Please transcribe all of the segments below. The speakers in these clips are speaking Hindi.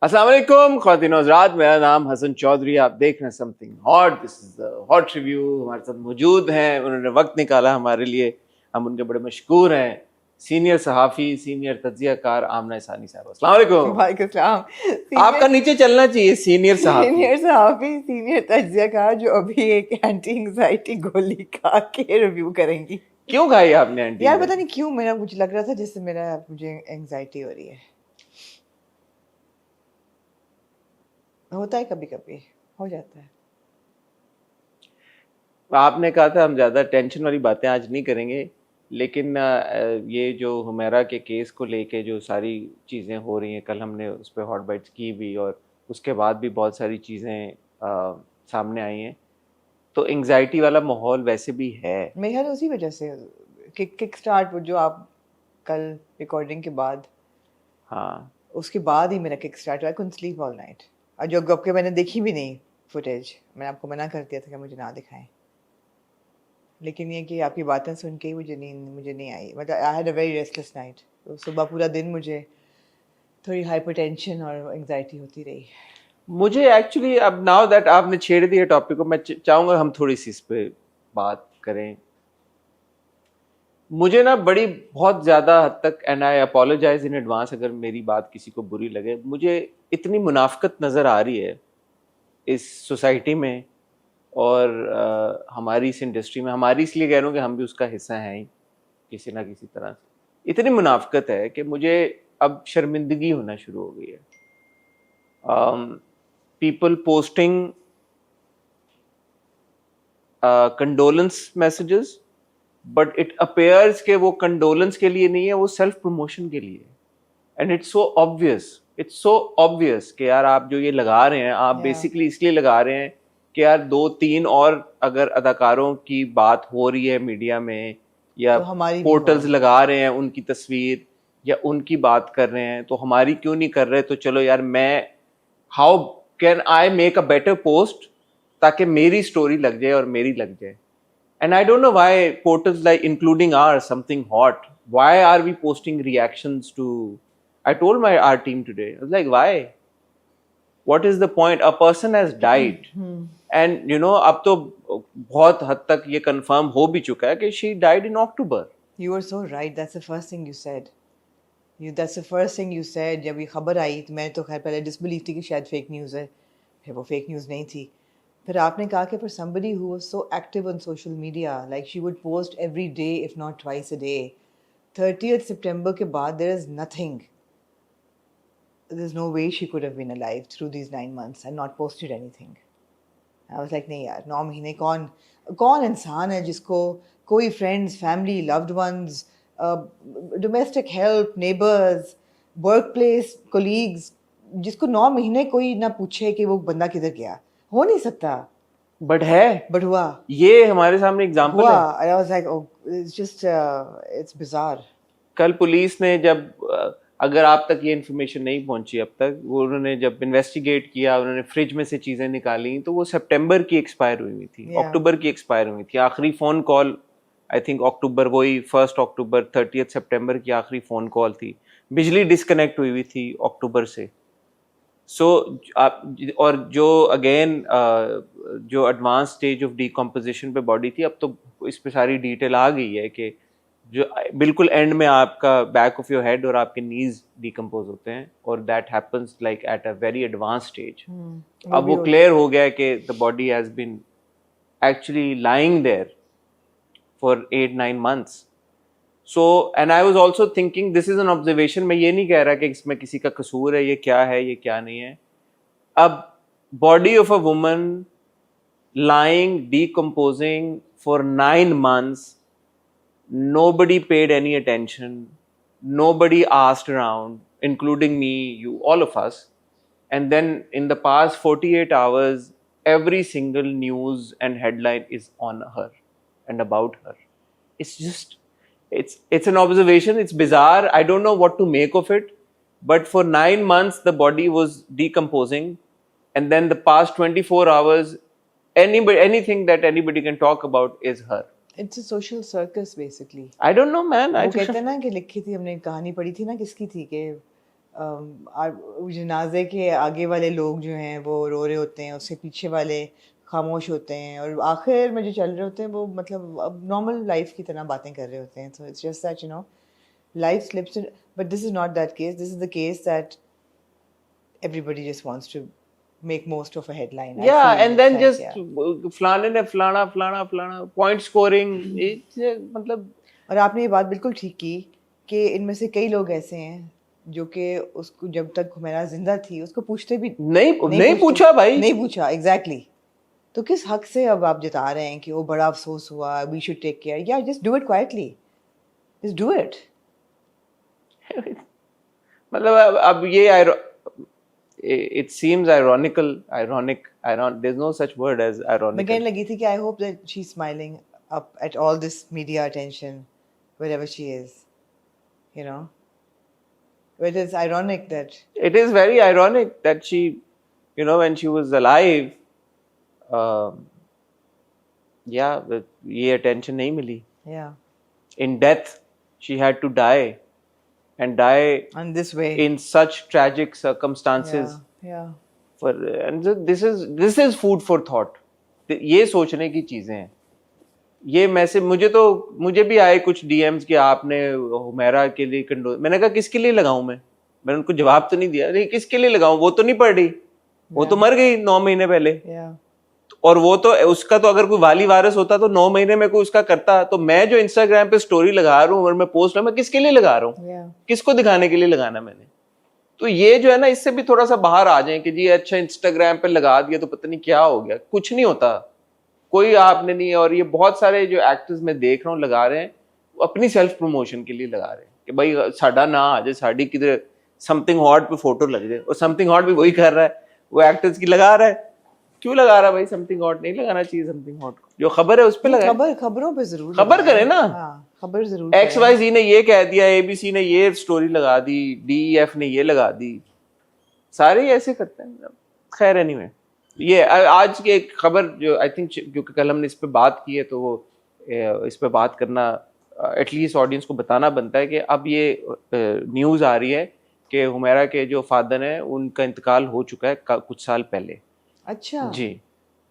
अस्सलाम वालेकुम ख्वातीन और हज़रात, मेरा नाम हसन चौधरी। आप देख रहे हैं something hot. This is the hot review. हमारे साथ मौजूद हैं, उन्होंने वक्त निकाला हमारे लिए, हम उनके बड़े मशकूर हैं, सीनियर सहाफ़ी, सीनियर तज्ज़ियाकार आमना इसानी साहब। अस्सलाम वालेकुम। वालेकुम सलाम। आपका नीचे चलना चाहिए सीनियर सहाफ़ी। सीनियर सहाफी, सीनियर तज्जियाकार जो अभी एक एंटी एंग्जाइटी गोली खा के रिव्यू करेंगी। क्यों खाई आपने एंटी यार पता एंजाइटी? नहीं क्यों मेरा मुझे लग रहा था जैसे मुझे एंग्जाइटी हो रही है। होता है कभी कभी, हो जाता है। आपने कहा था हम ज़्यादा टेंशन वाली बातें आज नहीं करेंगे, लेकिन ये जो हुमैरा के केस को लेके जो सारी चीज़ें हो रही हैं, कल हमने उस पर हॉट बाइट्स की भी और उसके बाद भी बहुत सारी चीज़ें सामने आई हैं, तो एंग्जाइटी वाला माहौल वैसे भी है। मेरे ख्याल उसी वजह से किक स्टार्ट जो आप कल रिकॉर्डिंग के बाद, हाँ, उसके बाद ही मेरा किक स्टार्ट हुआ। I couldn't sleep all night. और जो गप के मैंने देखी भी नहीं फुटेज, मैंने आपको मना कर दिया था कि मुझे ना दिखाएं, लेकिन ये कि आपकी बातें सुन के ही मुझे नहीं आई। मतलब I had a very restless night. तो सुबह पूरा दिन मुझे थोड़ी हाइपरटेंशन और एंग्जाइटी होती रही। मुझे एक्चुअली अब नाउ दैट आपने छेड़ दिया टॉपिक को, मैं चाहूँगा हम थोड़ी सी इस पे बात करें। मुझे ना बड़ी बहुत ज़्यादा हद तक, and I apologise in advance अगर मेरी बात किसी को बुरी लगे, मुझे इतनी मुनाफिकत नज़र आ रही है इस सोसाइटी में और हमारी इस इंडस्ट्री में। हमारी इसलिए कह रहा हूँ कि हम भी उसका हिस्सा हैं ही किसी ना किसी तरह से। इतनी मुनाफिकत है कि मुझे अब शर्मिंदगी होना शुरू हो गई है। People posting condolence messages, but it appears कि वो कंडोलेंस के लिए नहीं है, वो सेल्फ प्रमोशन के लिए। एंड इट्स सो ऑब्वियस कि यार आप जो ये लगा रहे हैं, आप या बेसिकली इसलिए लगा रहे हैं कि यार दो तीन और अगर अदाकारों की बात हो रही है मीडिया में, या तो हमारी भी हो। पोर्टल्स लगा रहे हैं उनकी तस्वीर या उनकी बात कर रहे हैं, तो हमारी क्यों नहीं कर रहे? तो चलो यार, मैं how can I make a better post ताकि मेरी स्टोरी लग जाए और मेरी लग जाए। And I don't know why portals like including ours, something hot. Why are we posting reactions to? I told our team today. I was like, why? What is the point? A person has died, and अब तो बहुत हद तक ये कंफर्म हो भी चुका है कि she died in October. You were so right. That's the first thing you said. That's the first thing you said. जब ये खबर आई तो मैं तो खैर पहले डिसबिलीव थी कि शायद फेक न्यूज़ है, फिर वो फेक न्यूज़ नहीं थी। फिर आपने कहा कि for somebody who was so active on social media, like she would post every day if not twice a day, 30th September के बाद there is nothing. There's no way she could have been alive through these 9 months and not posted anything. I was like, नहीं यार, 9 महीने कौन कौन इंसान है जिसको कोई friends, family, loved ones, domestic help, neighbours, work place colleagues, जिसको 9 महीने कोई ना पूछे कि वो बंदा किधर गया। हो नहीं सकता। बट है, बट हुआ। ये हमारे सामने एग्जाम्पल हुआ। है। आई was like, oh it's just it's bizarre. कल पुलिस ने जब अगर आप तक ये इन्फॉर्मेशन नहीं पहुंची अब तक, वो उन्होंने जब इन्वेस्टिगेट किया, उन्होंने फ्रिज में से चीज़ें निकाली, तो वो सितंबर की एक्सपायर हुई थी, अक्टूबर की एक्सपायर हुई थी। आखिरी फ़ोन कॉल आई थिंक अक्टूबर, वही 1 अक्टूबर, 30 सितंबर की आखिरी फ़ोन कॉल थी। बिजली डिस्कनेक्ट हुई थी अक्टूबर से। सो आप और जो अगेन जो एडवांस स्टेज ऑफ डिकम्पोजिशन पे बॉडी थी, अब तो इस पे सारी डिटेल आ गई है कि जो बिल्कुल एंड में आपका बैक ऑफ योर हेड और आपके नीज डिकम्पोज होते हैं, और that happens like at a very advance stage. अब वो क्लियर हो गया कि the body has been actually lying there for 8-9 months. So and I was also thinking, this is an observation, मैं ये नहीं कह रहा कि इसमें किसी का कसूर है, ये क्या नहीं है। अब body of a woman lying, decomposing for 9 months, nobody paid any attention, nobody asked around, including me, you, all of us. And then in the past 48 hours, every single news and headline is on her and about her. It's just, it's an observation. It's bizarre. I don't know what to make of it. But for 9 months, the body was decomposing, and then the past 24 hours, anything that anybody can talk about is her. It's a social circus basically. I don't know, man. वो कहते हैं ना कि लिखी थी, हमने कहानी पढ़ी थी ना, किसकी थी कि जनाजे के आगे वाले लोग जो हैं वो रो रहे होते हैं, उसके पीछे वाले खामोश होते हैं, और आखिर में जो चल रहे होते हैं वो मतलब अब नॉर्मल लाइफ की तरह बातें कर रहे होते हैं. So it's just that, you know, life slips in, but this is not that case. This is the case that everybody just wants to make most of a headline. I Yeah, feel and it's then like, just yeah. फलाने ने फलाना point scoring, मतलब और आपने ये बात बिल्कुल ठीक की कि इनमें से कई लोग ऐसे हैं जो कि उसको जब तक हुमैरा जिंदा थी उसको पूछते भी नहीं पूछा भाई. नहीं पूछा. एग्जैक्टली. तो किस हक से अब आप जता रहे हैं कि वो बड़ा अफसोस हुआ, वी शुड टेक केयर? या just do it quietly, just do it. मतलब अब ये it seems ironic. There's no such word as मैं ironic. कहने लगी थी कि I hope that she is smiling up at all this media attention wherever she is, you know. It is ironic that It is very ironic that she, when she was alive, ये attention नहीं मिली. yeah, In death, she had to die, and die and this way. in such tragic circumstances. Yeah. And so this is food for thought. ये सोचने की चीजें हैं. ये मैसेज मुझे भी आए कुछ डीएम्स कि आपने हुमैरा के लिए मैंने कहा किसके लिए लगाऊं मैंने उनको जवाब तो नहीं दिया. नहीं, किसके लिए लगाऊं, वो तो नहीं पढ़ रही, वो तो मर गई 9 महीने पहले. Yeah. और वो तो उसका तो अगर कोई वाली वारिस होता तो 9 महीने में कोई उसका करता. तो मैं जो इंस्टाग्राम पे स्टोरी लगा रहा हूँ और मैं पोस्ट मैं किसके लिए लगा रहा हूँ? Yeah. किसको दिखाने के लिए लगाना मैंने? तो ये जो है ना, इससे भी थोड़ा सा बाहर आ जाए कि जी अच्छा इंस्टाग्राम पे लगा दिया तो पता नहीं क्या हो गया. कुछ नहीं होता, कोई आपने नहीं. और ये बहुत सारे जो एक्टर्स मैं देख रहा हूँ लगा रहे हैं अपनी सेल्फ प्रमोशन के लिए लगा रहे हैं कि भाई साडा ना आ जाए, साड़ी किधर समथिंग हॉट पे फोटो लग जाए. और समथिंग हॉट भी वही कर रहा है, वो एक्टर्स की लगा रहा है. क्यों लगा रहा है भाई समथिंग हॉट? नहीं लगाना चाहिए समथिंग हॉट. जो खबर है उस पे लगाए. खबरों पे जरूर खबर करे ना. खबर जरूर. XYZ ने ये कह दिया, ABC ने ये स्टोरी लगा दी, DEF ने ये लगा दी. सारे ऐसे करते हैं. खैर एनीवे, ये आज की एक खबर जो आई थिंक, क्योंकि कल हमने इस पे बात की है तो वो इस पे बात करना एटलीस्ट ऑडियंस को बताना बनता है कि अब ये न्यूज़ आ रही है कि हुमैरा के जो फादर हैं उनका इंतकाल हो चुका है कुछ साल पहले. अच्छा जी.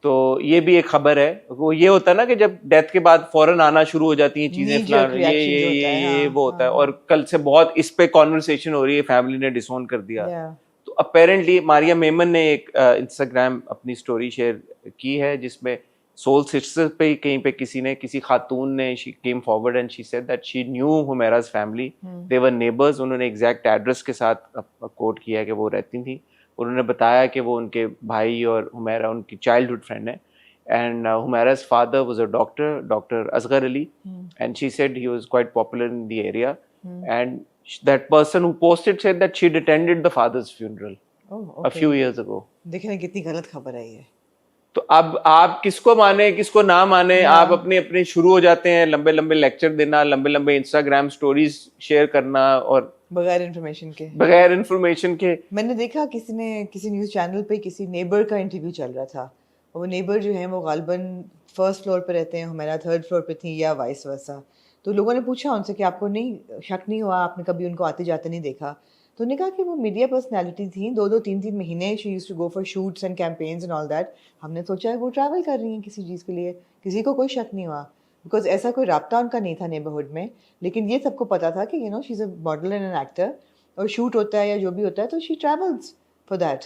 तो ये भी एक खबर है. वो ये होता है ना कि जब डेथ के बाद फौरन आना शुरू हो जाती हैं चीजें, ये वो होता है. और कल से बहुत इस पे कॉन्वर्सेशन हो रही है, फैमिली ने डिसोन कर दिया. तो अपेरेंटली मारिया मेमन ने एक इंस्टाग्राम अपनी स्टोरी शेयर की है जिसमें सोल सिस्टर पे कहीं पे किसी खातून ने she came forward and she said that she knew Humaira's family, they were neighbours. उन्होंने एग्जैक्ट एड्रेस के साथ कोट किया कि वो रहती थी. उन्होंने बताया कि वो उनके भाई और हुमैरा उनकी चाइल्डहुड फ्रेंड है. And Humaira's father was a doctor Asghar Ali, and she said he was quite popular in the area. And that person who posted said that she'd attended the father's funeral a few years ago. देखिए कितनी गलत खबर है ये. तो अब आप किसको माने किसको ना माने, आप अपने शुरू हो जाते हैं लंबे लंबे लेक्चर देना, लंबे लंबे इंस्टाग्राम स्टोरीज शेयर करना, और बगैर इन्फॉर्मेशन के. मैंने देखा किसी न्यूज़ चैनल पे किसी नेबर का इंटरव्यू चल रहा था. वो नेबर जो है वो गालबन फर्स्ट फ्लोर पे रहते हैं, हमारा थर्ड फ्लोर पे थी या वाइस वर्सा. तो लोगों ने पूछा उनसे कि आपको नहीं शक नहीं हुआ, आपने कभी उनको आते जाते नहीं देखा? तो उन्होंने कहा कि वो मीडिया पर्सनैलिटी थी, 2-2 3-3 महीने she used to go for shoots and campaigns and all that. हमने सोचा है वो ट्रैवल कर रही हैं किसी चीज़ के लिए. किसी को कोई शक नहीं हुआ बिकॉज ऐसा कोई राब्ता उनका नहीं था नेबरहुड में. लेकिन ये सबको पता था कि she is a model and an actor, और शूट होता है या जो भी होता है तो she travels for that.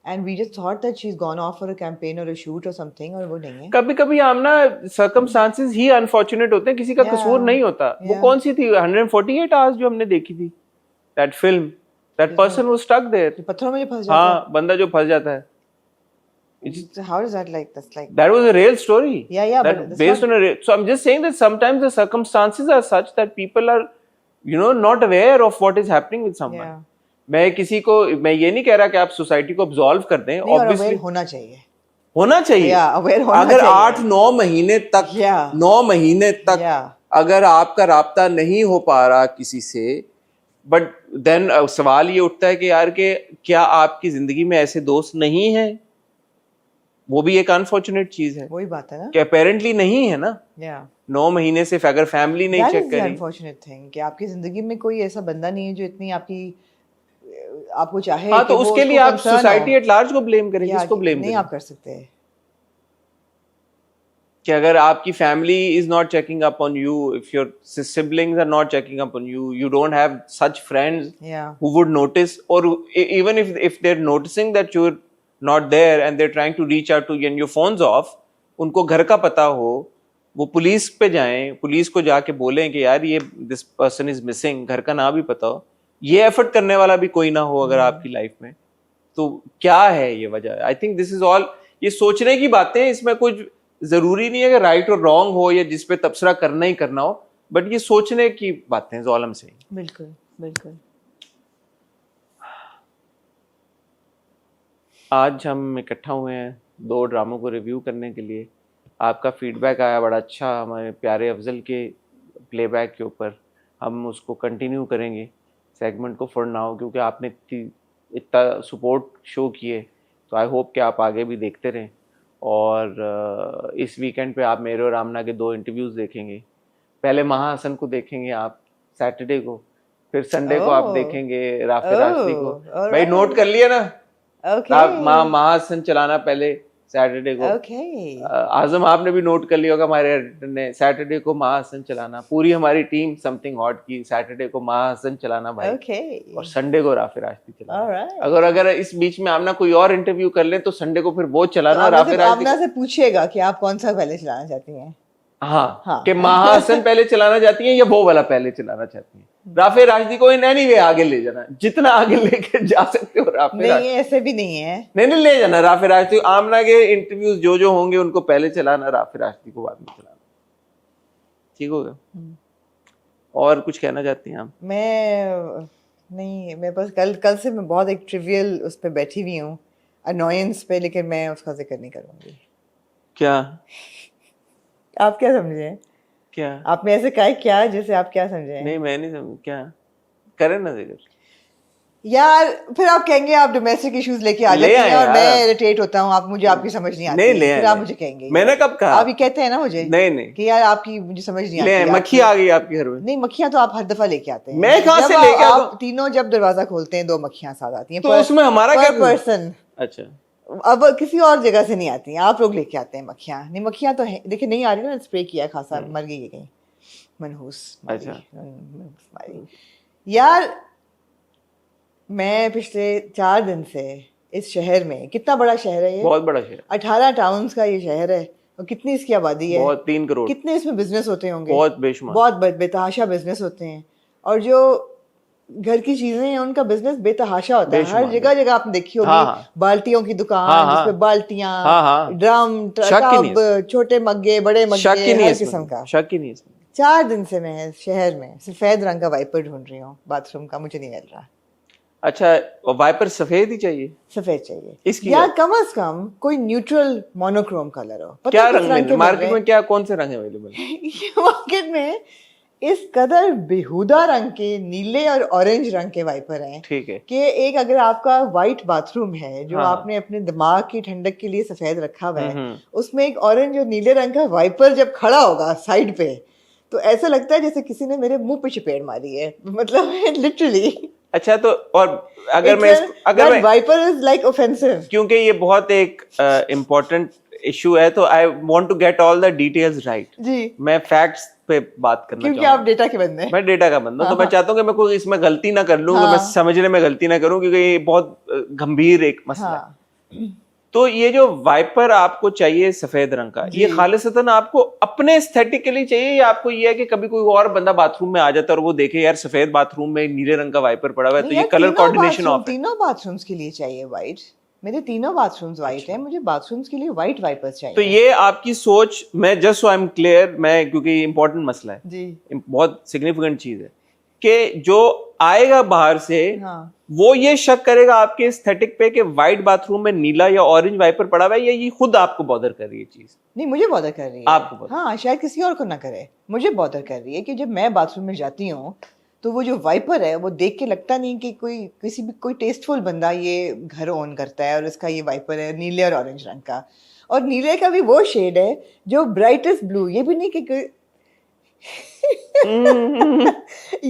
And we just thought that she's gone off for a campaign or a shoot or something, और वो नहीं है. कभी-कभी हम ना circumstances ही unfortunate होते हैं, किसी का कसूर नहीं होता. वो कौन सी थी 148 hours जो हमने देखी थी, that film, that person was stuck there. पत्थरों में जो फंस जाता है. हाँ, बंदा जो फंस जाता है. How is that like? That's like that was a real story. Yeah, that but based on a real. So I'm just saying that sometimes the circumstances are such that people are, not aware of what is happening with someone. Yeah. मैं ये नहीं कह रहा कि आप सोसाइटी को अब्सॉल्व कर दें. ऑब्वियसली होना चाहिए. अगर 8-9 महीने तक 9 महीने तक अगर आपका राब्ता नहीं हो पा रहा किसी से, बट देन सवाल ये उठता है कि यार के क्या आपकी जिंदगी में ऐसे दोस्त नहीं हैं? वो भी एक अनफॉर्चुनेट चीज है. वही बात है ना कि अपेरेंटली नहीं है ना. 9 महीने से अगर फैमिली नहीं चेक करी. अनफॉर्चुनेट थिंग कि आपकी जिंदगी में कोई ऐसा बंदा नहीं है जो इतनी आपकी आपको चाहे हाँ, कि तो वो उसके उसको लिए आप concern हो, सोसाइटी एट लार्ज को ब्लेम करें, या किसको ब्लेम नहीं करें? आप कर सकते। कि अगर आपकी family is not checking up on you, if your siblings are not checking up on you, you don't have such friends Yeah. who would notice, or even if they're noticing that you're not there and they're trying to reach out to you and your phone's off, उनको घर का पता हो, वो पुलिस पे जाएं, पुलिस को जाके बोलें कि यार ये दिस पर्सन इज मिसिंग, घर का नाम भी पता हो, ये एफर्ट करने वाला भी कोई ना हो अगर आपकी लाइफ में, तो क्या है ये वजह? I think this is all, ये सोचने की बातें हैं, इसमें कुछ जरूरी नहीं है कि राइट और रॉन्ग हो या जिस पे तबसरा करना ही करना हो, बट ये सोचने की बातें हैं, ऑल आई एम सेइंग। बिल्कुल बिल्कुल। आज हम इकट्ठा हुए हैं 2 ड्रामों को रिव्यू करने के लिए। आपका फीडबैक आया बड़ा अच्छा हमारे प्यारे अफजल के प्लेबैक के ऊपर, हम उसको कंटिन्यू करेंगे सेगमेंट को फॉर नाउ, क्योंकि आपने इतना सपोर्ट शो किए, तो आई होप कि आप आगे भी देखते रहें। और इस वीकेंड पे आप मेरे और आमना के 2 इंटरव्यूज़ देखेंगे। पहले महा हसन को देखेंगे आप सैटरडे को, फिर संडे को आप देखेंगे राफे राशदी को। भाई नोट कर लिया ना? ओके आप महा हसन चलाना पहले सैटरडे को। ओके आजम आपने भी नोट कर लिया होगा, हमारे एडिटर ने, सैटरडे को महा हसन चलाना। पूरी हमारी टीम समथिंग हॉट की सैटरडे को महा हसन चलाना भाई, ओके और संडे को राफे राशदी चलाना। ऑलराइट। अगर इस बीच में आमना कोई और इंटरव्यू कर ले तो संडे को फिर वो चलाना तो राफे राशदी। आमना से पूछिएगा कि आप कौन सा पहले चलाना चाहती हैं। हाँ, हाँ। कि महा हसन पहले चलाना चाहती हैं या वो वाला पहले चलाना चाहती हैं? राफे राशदी को इन एनी वे आगे ले जाना, जितना आगे लेके जा सकते हो राफे नहीं राशदी। ऐसे भी नहीं है। नहीं ले जाना राफे राशदी। आमना के इंटरव्यूज जो होंगे उनको पहले चलाना, राफे राशदी को बाद में चलाना। ठीक होगा? और कुछ कहना चाहती हैं आप? मैं नहीं, मैं बस कल से मैं बहुत एक ट्रिवियल उस पे बैठी हुई हूँ, अनोयंस पे, लेकिन मैं उसका जिक्र नहीं करूँगी। क्या आप क्या समझे? क्या आपने ऐसे कहा क्या जैसे आप क्या समझे? नहीं, मैं नहीं समझ। क्या करें ना जिक्र यार फिर आप कहेंगे आप डोमेस्टिक इश्यूज लेके आ ले जाते आए हैं और यार। मैं इरिटेट होता हूँ, आप मुझे आपकी समझ नहीं आती नहीं है। ले फिर आए, आप मुझे कहेंगे, मैंने कब कहा? आप ये कहते हैं ना मुझे नहीं कि यार आपकी मुझे समझ नहीं ले आए, आती। मक्खी आ गई आपके घर में। नहीं, मक्खियां तो आप हर दफा लेके आते हैं। मैं कहाँ जब से लेके आता हूँ? आप तीनों जब दरवाजा खोलते हैं 2 मक्खियां साथ आती हैं। तो उसमें हमारा क्या पर्सन? अच्छा, अब किसी और जगह से नहीं आती हैं, आप लोग लेके आते हैं मक्खियां। नहीं, मक्खियां तो है, देखिए नहीं आ रही ना, स्प्रे किया खासा, मर गई है कहीं मनहूस। अच्छा। यार मैं पिछले 4 दिन से इस शहर में, कितना बड़ा शहर है ये, बहुत बड़ा शहर, 18 टाउन्स का ये शहर है, और कितनी इसकी आबादी है, बहुत 3 करोड़, कितने इसमें बिजनेस होते होंगे, बहुत बेशुमार, बहुत बेतहाशा बिजनेस होते हैं। और जो घर की चीजें हैं उनका बिजनेस बेतहाशा होता है। हर जगह जगह आपने देखी होगी, हाँ, बाल्टियों की दुकान, हाँ, जिसपे बाल्टियां, हाँ, ड्रम, टब, छोटे मग्गे, बड़े मग्गे, हर किस्म का। शक ही नहीं इसमें। 4 दिन से मैं शहर में सफेद रंग का वाइपर ढूंढ रही हूँ बाथरूम का, मुझे नहीं मिल रहा। अच्छा, वाइपर सफेद ही चाहिए? सफेद चाहिए इसकी यार, कम से कम कोई न्यूट्रल मोनोक्रोम कलर हो। क्या रंग में मार्केट में क्या कौन से रंग अवेलेबल है? मार्केट में इस कदर बेहुदा रंग के नीले और ऑरेंज रंग के वाइपर हैं, ठीक है, कि एक अगर आपका व्हाइट बाथरूम है जो हाँ, आपने अपने दिमाग की ठंडक के लिए सफेद रखा हुआ है, उसमें एक ऑरेंज और नीले रंग का वाइपर जब खड़ा होगा साइड पे, तो ऐसा लगता है जैसे किसी ने मेरे मुंह पे चपेट मारी है, मतलब लिटरली। अच्छा, तो और अगर वाइपर इज लाइक ऑफेंसिव, क्योंकि ये बहुत एक इम्पोर्टेंट इशू है, तो I want to get all the details right जी। मैं फैक्ट्स पे बात करना क्योंकि आप डेटा के बंदे हैं। मैं डेटा का बंदा, तो मैं चाहता हूँ कि मैं कोई इसमें गलती ना कर लूँ, मैं समझने में गलती ना करूँ, क्योंकि ये बहुत गंभीर एक मसला है। तो ये जो वाइपर आपको चाहिए सफेद रंग का, ये खालिसतन आपको अपने एस्थेटिक के लिए चाहिए, या आपको ये है कि कभी कोई और बंदा बाथरूम में आ जाता है और वो देखे यार सफेद बाथरूम में नीले रंग का वाइपर पड़ा हुआ है, तो ये कलर कोऑर्डिनेशन ऑफ है? तीनों बाथरूम्स के लिए चाहिए व्हाइट। मेरे तीनों बाथरूम्स व्हाइट हैं, मुझे बाथरूम्स के लिए व्हाइट वाइपर्स चाहिए। तो ये आपकी सोच, मैं just so I M clear, मैं क्योंकि इंपॉर्टेंट मसला है जी, बहुत सिग्निफिकेंट चीज है, कि जो आएगा बाहर से, हाँ, वो ये शक करेगा आपके एस्थेटिक पे कि व्हाइट बाथरूम में नीला या ऑरेंज वाइपर पड़ा हुआ है, या ये खुद आपको बॉदर कर रही है चीज? नहीं, मुझे बॉदर कर रही है। आपको बॉदर? हाँ, शायद किसी और को ना करे, मुझे बॉदर कर रही है कि जब मैं बाथरूम में जाती हूँ तो वो जो वाइपर है वो देख के लगता नहीं कि कोई टेस्टफुल बंदा ये घर ओन करता है और इसका ये वाइपर है नीले और ऑरेंज रंग का। और नीले का भी वो शेड है जो ब्राइटेस्ट ब्लू, ये भी नहीं कि कोई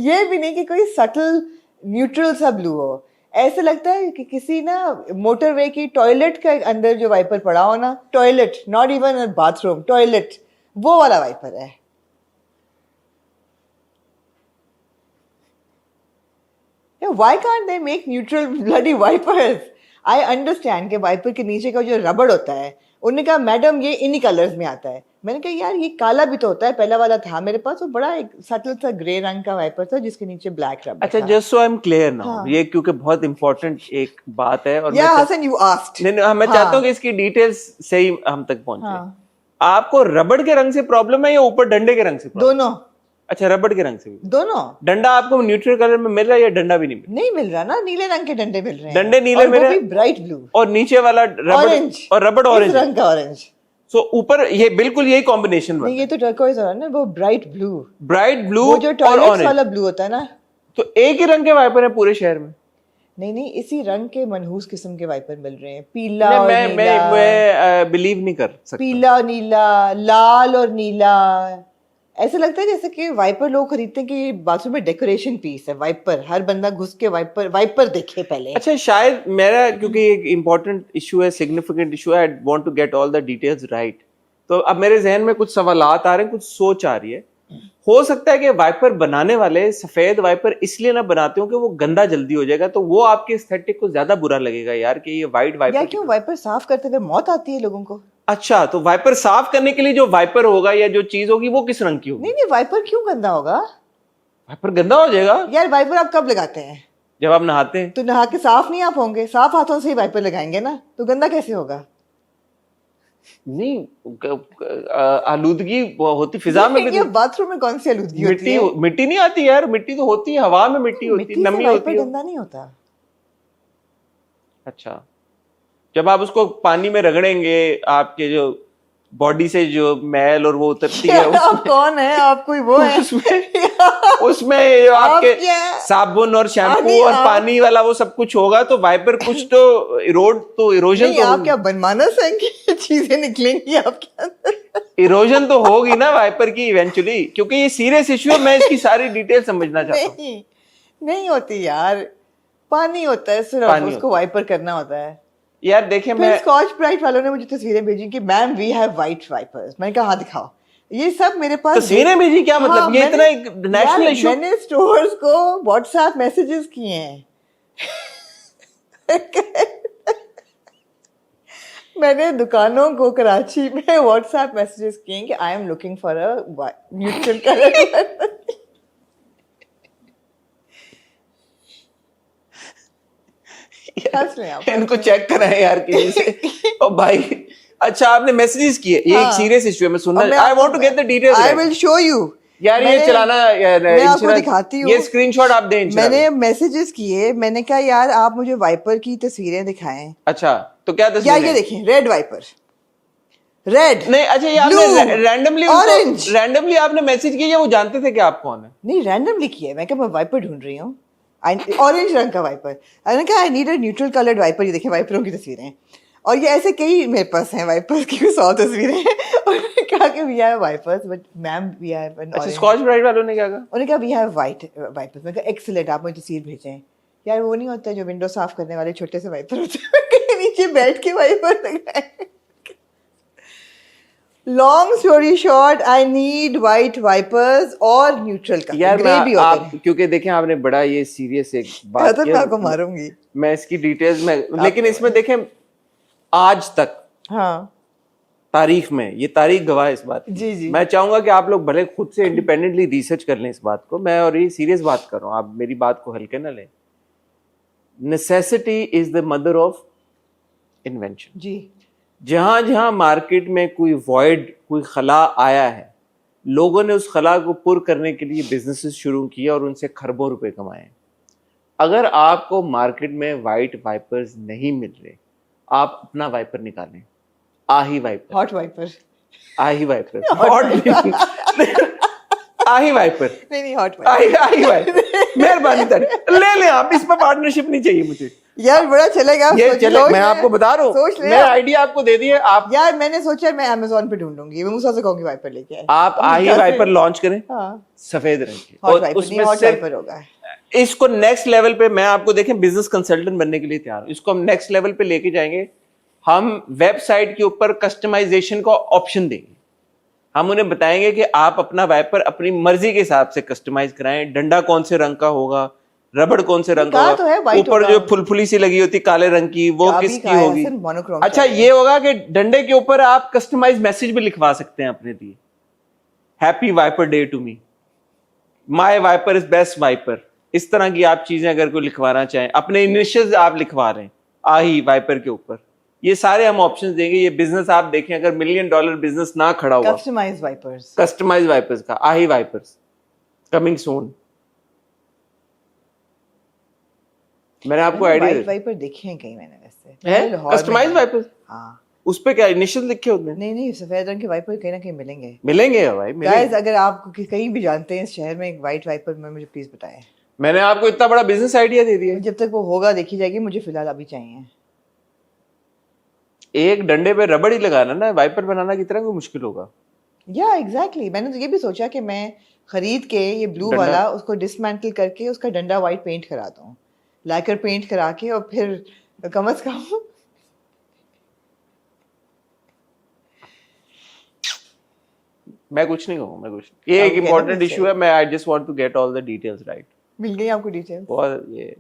ये भी नहीं कि कोई सटल न्यूट्रल सा ब्लू हो, ऐसे लगता है कि किसी ना मोटरवे की टॉयलेट के अंदर जो वाइपर पड़ा हो ना, toilet, not even bathroom, toilet, वो वाला वाइपर है। Why can't they make neutral bloody wipers? I understand कि वाइपर के नीचे का जो रबड़ होता है, उन्होंने कहा मैडम ये इन्हीं कलर्स में आता है। मैंने कहा यार ये काला भी तो होता है, पहला वाला था मेरे पास, वो बड़ा एक सटल सा ग्रे रंग का वाइपर था जिसके नीचे ब्लैक रबड़ अच्छा, था। Just so I M clear now, ये क्योंकि बहुत इंपॉर्टेंट एक बात है, और या हसन यू आस्क्ड, नहीं, मैं चाहता हूँ कि इसकी डिटेल्स सही हम तक पहुंचे। आपको रबड़ के रंग से प्रॉब्लम है या ऊपर डंडे के रंग से प्रॉब्लम? दोनों। अच्छा, रबड़ के रंग से भी? दोनों। डंडा आपको न्यूट्रल कलर में मिल रहा है या डंडा भी नहीं मिल रहा? नहीं मिल रहा ना, नीले रंग के डंडे मिल रहे हैं। डंडे नीले मिल रहे हैं, ब्राइट ब्लू, और नीचे वाला रबड़ ऑरेंज, और रबड़ ऑरेंज रंग का ऑरेंज। सो ऊपर ये बिल्कुल यही कॉम्बिनेशन नहीं, ये तो टर्कोइज है ना, वो ब्राइट ब्लू। ब्राइट ब्लू वो जो टॉयलेट्स वाला ब्लू होता है ना। तो एक ही रंग के वाइपर है पूरे शहर में? नहीं, इसी रंग के मनहूस किस्म के वाइपर मिल रहे हैं, पीला और नीला। मैं बिलीव नहीं कर सकता। पीला और नीला, लाल और नीला, ऐसा लगता है जैसे कि वाइपर लोग खरीदते हैं कि बाथरूम में डेकोरेशन पीस है वाइपर, हर बंदा घुस के वाइपर देखे पहले। अच्छा, शायद मेरा, क्योंकि एक इम्पोर्टेंट इशू है, सिग्निफिकेंट इशू है, I want to get all the details right. तो अब मेरे जहन में कुछ सवालात आ रहे हैं, कुछ सोच आ रही है। हो सकता है कि वाइपर बनाने वाले सफेद वाइपर इसलिए ना बनाते हो कि वो गंदा जल्दी हो जाएगा, तो वो आपके एस्थेटिक को ज्यादा बुरा लगेगा यार कि ये वाइट वाइपर। यार क्यों, वाइपर साफ करते हुए मौत आती है लोगों को। अच्छा, तो वाइपर साफ करने के लिए जो वाइपर होगा या जो चीज होगी वो किस रंग की होगी? नहीं, वाइपर क्यों गंदा होगा? वाइपर गंदा हो जाएगा यार। वाइपर आप कब लगाते हैं? जब आप नहाते हैं। तो नहा के साफ नहीं आप होंगे, साफ हाथों से ही वाइपर लगाएंगे ना, तो गंदा कैसे होगा? नहीं, आलूदगी होती फिजा में भी। बाथरूम में कौन सी आलूदगी होती है? मिट्टी नहीं आती यार, मिट्टी तो होती है, हवा में मिट्टी होती है, नमी होती है। गंदा नहीं होता। अच्छा, जब आप उसको पानी में रगड़ेंगे, आपके जो बॉडी से जो मैल और वो उतरती है, आप कौन है? आप कोई वो है? उसमें आपके साबुन और शैम्पू और पानी वाला वो सब कुछ होगा, तो वाइपर कुछ तो इरोजन तो आप क्या बनमानस है कि चीजें निकलेंगी आपके अंदर? इरोजन तो होगी ना वाइपर की इवेंचुअली, क्योंकि ये सीरियस इश्यू है, मैं इसकी सारी डिटेल समझना चाहता हूँ। नहीं होती यार, पानी होता है सिर्फ, उसको वाइपर करना होता है यार। देखिए, मैं स्कॉच ब्राइट वालों ने मुझे तस्वीरें भेजी कि ma'am we have white wipers. मैंने कहा हाँ दिखाओ, ये सब मेरे पास तस्वीरें भेजी? क्या मतलब? हाँ, ये इतना एक नेशनल इशू? मैंने स्टोर्स को व्हाट्सएप मैसेजेस किए हैं। मैंने दुकानों को कराची में व्हाट्सएप मैसेजेस किए कि I am looking for a neutral colour. इनको चेक कराएं यार किसी से। ओ भाई, अच्छा आपने मैसेजेस किए, ये एक सीरियस इशू है, मैं सुनना, I want to get the details. I will show you यार, ये चलाना, मैं आपको दिखाती हूँ, ये स्क्रीनशॉट आप दें। मैंने मैसेजेस किए, मैंने कहा यार आप मुझे वाइपर की तस्वीरें दिखाएं। अच्छा, तो क्या तस्वीर? यार ये देखें, रेड वाइपर, रेड नहीं। अच्छा, ये आपने रैंडमली आपने मैसेज किया, वो जानते थे कि आप कौन है? नहीं, रैंडमली किया, मैं क्या, मैं वाइपर ढूंढ रही हूँ, ऑरेंज रंग का वाइपर। मैंने कहा I need a neutral coloured wiper. ये देखें वाइपरों की तस्वीरें, और ये ऐसे कई मेरे पास हैं वाइपर्स की 100 तस्वीरें हैं। और मैंने कहा कि we have wipers but ma'am we have an. अच्छा, स्कॉच ब्राइट वालों ने क्या कहा? उन्होंने कहा वी हैव वाइट वाइपर्स। मैंने कहा एक्सीलेंट, आप मुझे तस्वीर भेजें। यार वो नहीं होता जो विंडो साफ करने वाले छोटे से वाइपर होते हैं, नीचे बैठ के वाइपर लगाए। Long story short, I need white wipers और न्यूट्रल का। यार आप, क्योंकि देखें आपने बड़ा ये सीरियस एक बात किया, मैं आपको मारूंगी, मैं इसकी डिटेल्स में, लेकिन इसमें देखें आज तक, हाँ तारीख में, ये तारीख गवाह इस बात। जी। मैं चाहूंगा कि आप लोग भले खुद से इंडिपेंडेंटली रिसर्च कर लें इस बात को, मैं और ये सीरियस बात कर रहा हूँ, आप मेरी बात को हल्के ना लें। Necessity is the mother of invention जी। जहां जहां मार्केट में कोई वॉइड, कोई खला आया है, लोगों ने उस खला को पुर करने के लिए बिजनेसेस शुरू किए और उनसे खरबों रुपए कमाए। अगर आपको मार्केट में वाइट वाइपर्स नहीं मिल रहे, आप अपना वाइपर निकालें, आही वाइपर, हॉट वाइपर, आही वाइपर, हॉट आही वाइपर, नहीं हॉट वाइपर, आही वाइपर, मेहरबानी ले लें आप, इस पर पार्टनरशिप नहीं चाहिए मुझे यार, बड़ा चलेगा ये चले, मैं आपको बता रहा हूँ, मैं आइडिया आपको दे दिए आप। यार मैंने सोचा मैं अमेज़न पे ढूंढूंगी, मैं मूसा से कहूंगी वाइपर लेके आए। आप आही वाइपर लॉन्च करें, हाँ, सफेद रंग के, और उसमें वाइपर होगा। इसको नेक्स्ट लेवल पे, मैं आपको देखें बिजनेस कंसल्टेंट बनने के लिए तैयार हूं, इसको हम नेक्स्ट लेवल पे लेके जाएंगे। हम वेबसाइट के ऊपर कस्टमाइजेशन का ऑप्शन देंगे। हम उन्हें बताएंगे कि आप अपना वाइपर अपनी मर्जी के हिसाब से कस्टमाइज कराएं, डंडा कौन से रंग का होगा, रबड़ कौन से रंग का कहा तो है होगा, white ऊपर होगा। जो फुलफुली सी लगी होती काले रंग की, वो कहा भी किसकी कहा है, होगी। सिर्फ monochrome अच्छा, चाहिए। ये होगा कि डंडे के ऊपर आप कस्टमाइज मैसेज भी लिखवा सकते हैं अपने लिए, happy wiper day to me, my wiper is best wiper. इस तरह की आप चीजें अगर कोई लिखवाना चाहें, अपने इनिशियल्स आप लिखवा रहे हैं आही वाइपर के ऊपर, ये सारे हम ऑप्शंस देंगे। ये बिजनेस आप देखें, अगर $1 मिलियन बिजनेस ना खड़ा हुआ, कस्टमाइज्ड वाइपर्स, कस्टमाइज वाइपर्स का, आही वाइपर्स कमिंग सून। मैंने आपको आइडिया वाइट वाइपर देखे हैं कहीं मैंने वैसे, है लाहौर में कस्टमाइज है। वाइपर्स, हाँ, उस पे क्या इनिशियल लिखे होते हैं? नहीं सफेद रंग के वाइपर कहीं ना कहीं मिलेंगे। मिलेंगे भाई, गाइस, मिलेंगे। अगर आप कहीं भी जानते हैं इस शहर में एक वाइट वाइपर में, मुझे प्लीज बताएं। मैंने आपको इतना बड़ा बिजनेस आइडिया दे दिया। जब तक वो होगा देखी जाएगी, मुझे फिलहाल अभी चाहिए। एक डंडे पे रबड़ ही लगाना ना, वाइपर बनाना कितना कोई मुश्किल होगा। या एग्जैक्टली, मैंने तो ये भी सोचा कि मैं खरीद के ये ब्लू डंडा- वाला उसको डिसमेंटल करके उसका डंडा वाइट पेंट करा दूं, लाइकर पेंट करा के, और फिर कम से कम मैं कुछ नहीं कहूँ, मैं कुछ, ये एक Okay, important let me issue say. है। मैं I just want to get all the details right. मिल गई आपको डिटेल। बहुत ये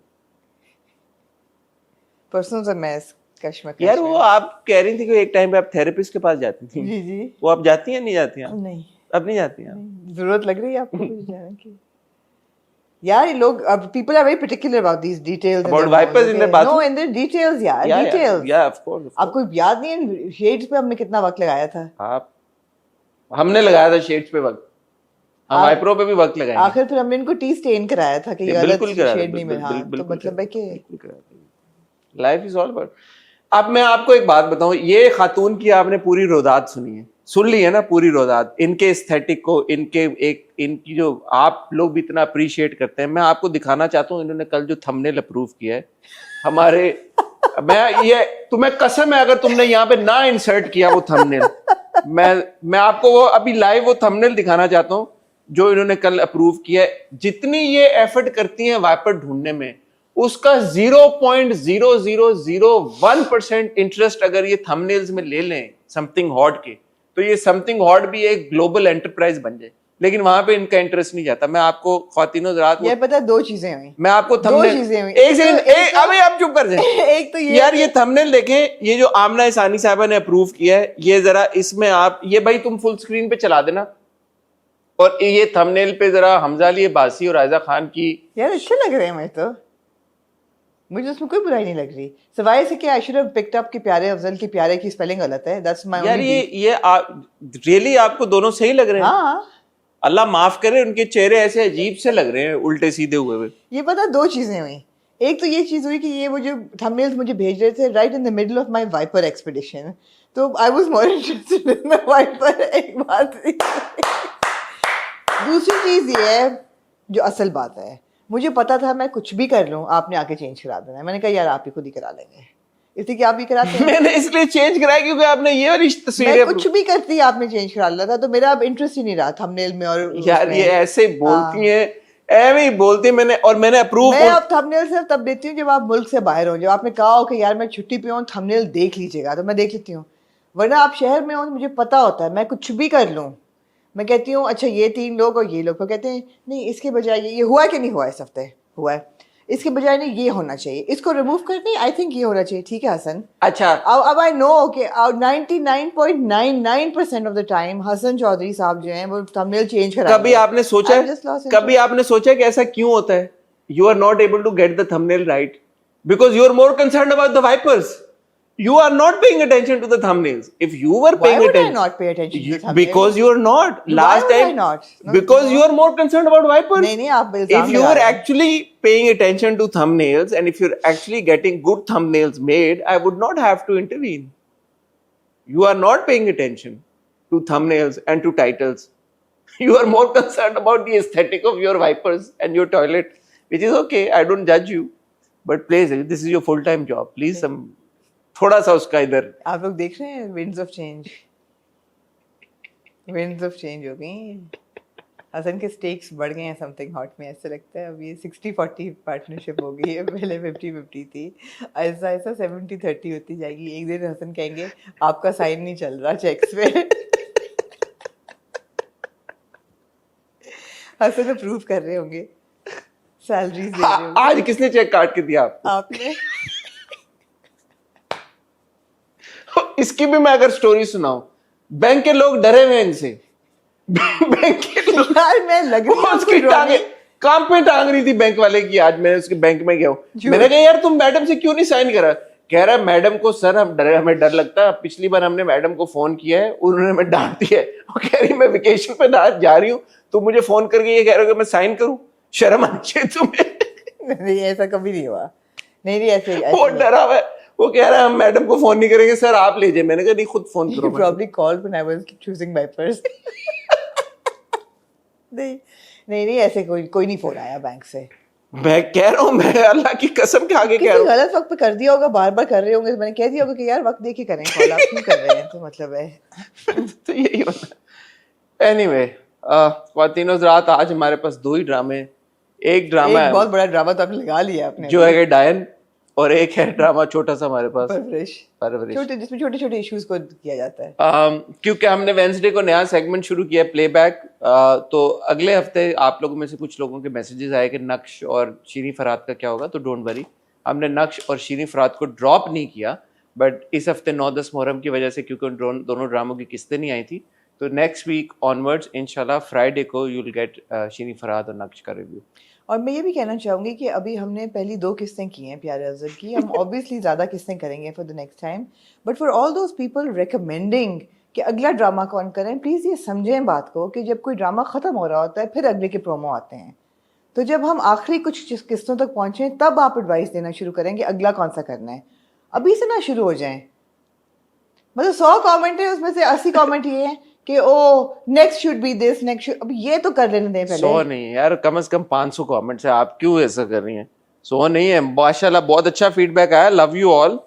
परसों से मैं इस कश्मकश यार, में- वो आप कह रही थी कि एक टाइम पे आप थेरेपिस्ट के पास जाती थी, जी जी, वो आप जाती हैं नहीं जाती हैं? नहीं अब नहीं जाती हैं? जरूरत लग रही है आपको कुछ जाने की? यार ये लोग, अब people are very particular about these details, About wipers in their bathroom? No, in their details यार, या डिटेल्स। Of course. आपको याद नहीं है शेड्स पे हमने कितना वक्त लगाया था? आप, हमने लगाया था शेड्स पे वक्त, हम आप- वाइपरों पे भी वक्त लगाएंगे। आखिर फिर हमने इनको टी स्टेन कराया था कि ये गलत बिल्कुल करा, शेड नहीं मिला। हाँ, तो मतलब है कि लाइफ इज ऑल अबाउट। अब मैं आपको एक बात बताऊं, ये खातून की आपने पूरी रोदात सुनी है, सुन ली है ना पूरी रोदात, इनके एस्थेटिक को, इनकी जो आप लोग भी इतना अप्रिशिएट करते हैं। मैं आपको दिखाना चाहता हूँ, इन्होंने कल जो थंबनेल अप्रूव किया है हमारे मैं ये तुम्हें कसम है, अगर तुमने यहाँ पे ना इंसर्ट किया वो थंबनेल, मैं आपको वो अभी लाइव वो थंबनेल दिखाना चाहता हूँ जो इन्होंने कल अप्रूव किया है। जितनी ये एफर्ट करती हैं वाइपर ढूंढने में, उसका 0.0001% इंटरेस्ट अगर ये थंबनेल्स में ले लें समथिंग हॉट के, तो ये समथिंग हॉट भी एक ग्लोबल एंटरप्राइज बन जाए। लेकिन वहां पे इनका इंटरेस्ट नहीं जाता। मैं आपको ख्वातीनो ज़रात, ये पता है, दो चीजें हुई। मैं आपको दो थंबनेल, चीजें हुई। एक सेकंड, अबे आप चुप कर जाए। एक तो ये यार ये थंबनेल देखें, ये जो आमना इसानी साहबा ने अप्रूव किया है, ये जरा इसमें आप ये भाई तुम फुल स्क्रीन पे चला देना, और ये थंबनेल पे जरा हमजा अली अब्बासी और आयजा खान की, यार अच्छे लग रहे हैं। मुझे उसमें कोई बुराई नहीं लग रही, सिवाय से कि I should have picked up कि प्यारे अफजल की प्यारे की स्पेलिंग गलत है। दैट्स माय यार ये रियली आपको दोनों सही लग रहे हैं? हाँ, अल्लाह माफ करे, उनके चेहरे ऐसे अजीब से लग रहे हैं, उल्टे सीधे हुए हुए। ये पता है, दो चीजें हुई। एक तो ये चीज हुई कि ये वो जो थंबनेल्स मुझे भेज रहे थे right in the middle of my viper expedition, तो I was more interested in the viper. एक बात दूसरी चीज ये है जो असल बात है, मुझे पता था मैं कुछ भी कर लूं आपने आके चेंज करा देना है। मैंने कहा यार आप ही खुद ही करा लेंगे, इसलिए कि आप ही कराते हैं। मैंने इसलिए चेंज कराया क्योंकि आपने ये वाली मैं तस्वीरें, कुछ भी करती आपने चेंज करा लिया था, तो मेरा अब इंटरेस्ट ही नहीं रहा थंबनेल में। और यार उसमें। ये ऐसे बोलती हैं, ऐਵੇਂ ही बोलती हैं। मैंने अप्रूव, मैं अब थंबनेल सिर्फ तब देती हूँ जब आप मुल्क से बाहर हो, जब आपने कहा हो कि यार मैं छुट्टी पे हूँ, थंबनेल देख लीजिएगा, तो मैं देख लेती हूँ। वरना आप शहर में हो तो मुझे पता होता है मैं कुछ भी कर लूँ, मैं कहती हूँ अच्छा ये 3 लोग और ये लोग, तो कहते हैं नहीं इसके बजाय ये हुआ है कि नहीं हुआ, इस हफ्ते हुआ है, इसके बजाय नहीं ये होना चाहिए, इसको रिमूव कर नहीं, आई थिंक ये होना चाहिए। ठीक है हसन, अच्छा अब आई नो कि 99.99% of the time Hasan Chaudhary साहब जो हैं वो थंबनेल चेंज करा। कभी आपने सोचा है, कभी आपने सोचा है कि ऐसा क्यों होता है? You are not able to get the thumbnail right because you are more concerned about the wipers. You are not paying attention to the thumbnails. If you were paying Why would I attention, not pay attention to the thumbnail? because you are not. Why Last would I time, not? No, because no. you are more concerned about wipers. नहीं नहीं, आप इल्जाम If you लगा were रहे हैं। actually paying attention to thumbnails and if you're actually getting good thumbnails made, I would not have to intervene. You are not paying attention to thumbnails and to titles. You are more concerned about the aesthetic of your wipers and your toilet, which is okay. I don't judge you, but please, this is your full-time job. Please, थोड़ा सा उसका इधर। आप लोग देख रहे हैं winds of change, winds of change हो गई। हसन के स्टेक्स बढ़ गए हैं समथिंग हॉट में, ऐसे लगता है अब ये 60-40 पार्टनरशिप हो गई है, पहले 50-50 थी, ऐसा ऐसा 70-30 होती जाएगी। एक दिन हसन कहेंगे आपका साइन नहीं चल रहा चेक्स पे। हसन अप्रूव कर रहे होंगे, सैलरीज दे रहे होंगे। आज किसने चेक काट के दिया आपको? आपने इसकी भी मैं अगर स्टोरी सुनाऊं, बैंक के लोग डरे हुए हैं इनसे। बैंक के लोग, यार मैं लग रही हूँ उसकी टांगे काम पे टांग रही थी बैंक वाले की। आज मैं उसके बैंक में गया हूँ, मैंने कहा यार तुम मैडम से क्यों नहीं साइन करा? कह रहा है मैडम को सर हम डरे, हमें डर लगता है, पिछली बार हमने मैडम को फोन किया है, उन्होंने हमें डांट दिया है। वो कह रही मैं वेकेशन पे जा रही हूँ, तुम मुझे फोन करके ये कह रहे हो कि मैं साइन करूँ? शर्म आनी चाहिए तुम्हें। नहीं ऐसा कभी नहीं हुआ, नहीं ऐसे वो डरा हुआ है, वो कह रहा है हम मैडम को फोन नहीं करेंगे सर आप लीजिए। मैंने कहा नहीं खुद फोन करो। probably called when I was choosing my purse. नहीं ऐसे कोई नहीं फोन आया बैंक से। मैं कह रहा हूँ, मैं अल्लाह की कसम के आगे कह किसी रहा हूँ। गलत वक्त पे कर दिया होगा, बार बार कर रहे होंगे, तो मैंने कह दिया होगा कि यार वक्त देख के करें कॉल, आप क्यों कर रहे हैं, तो मतलब है। तो यही होता है। एनीवे ख्वातीनो हज़रात, आज हमारे पास 2 ही ड्रामे, एक ड्रामा एक है बहुत बड़ा ड्रामा तो आपने लगा लिया आपने, जो है डायन, और एक है ड्रामा छोटा सा हमारे पास परवरिश, छोटे जिसमें छोटे छोटे इश्यूज को किया जाता है। क्योंकि हमने वेंसडे को नया सेगमेंट शुरू किया प्लेबैक, तो अगले हफ्ते आप लोगों में से कुछ लोगों के मैसेजेस आए कि नक्श और शीरी फराद का क्या होगा, तो डोंट वरी, हमने नक्श और शीरी फराद को ड्रॉप नहीं किया, बट इस हफ्ते 9-10 मुहर्रम की वजह से क्योंकि उन दोनों ड्रामों की किस्तें नहीं आई थी, तो नेक्स्ट वीक ऑनवर्ड्स इंशाल्लाह फ्राइडे को यू विल गेट शीरी फराद और नक्श का रिव्यू। और मैं ये भी कहना चाहूँगी कि अभी हमने पहली 2 किस्तें की हैं प्यारे अज़र की, हम ऑब्वियसली ज़्यादा किस्तें करेंगे for the next time, but for all those people recommending कि अगला ड्रामा कौन करें, प्लीज़ ये समझें बात को कि जब कोई ड्रामा ख़त्म हो रहा होता है फिर अगले के प्रोमो आते हैं, तो जब हम आखिरी कुछ किस्तों तक पहुँचें तब आप एडवाइस देना शुरू करें कि अगला कौन सा करना है, अभी से ना शुरू हो जाएं। मतलब 100 कमेंट है, उसमें से 80 कमेंट ये हैं कि oh next should be this, next should, अब ये तो कर लेने दें पहले। 100 नहीं है यार, कम से कम 500 कमेंट्स है, आप क्यों ऐसा कर रही हैं? 100 नहीं है, माशाल्लाह बहुत अच्छा फीडबैक आया, लव यू ऑल।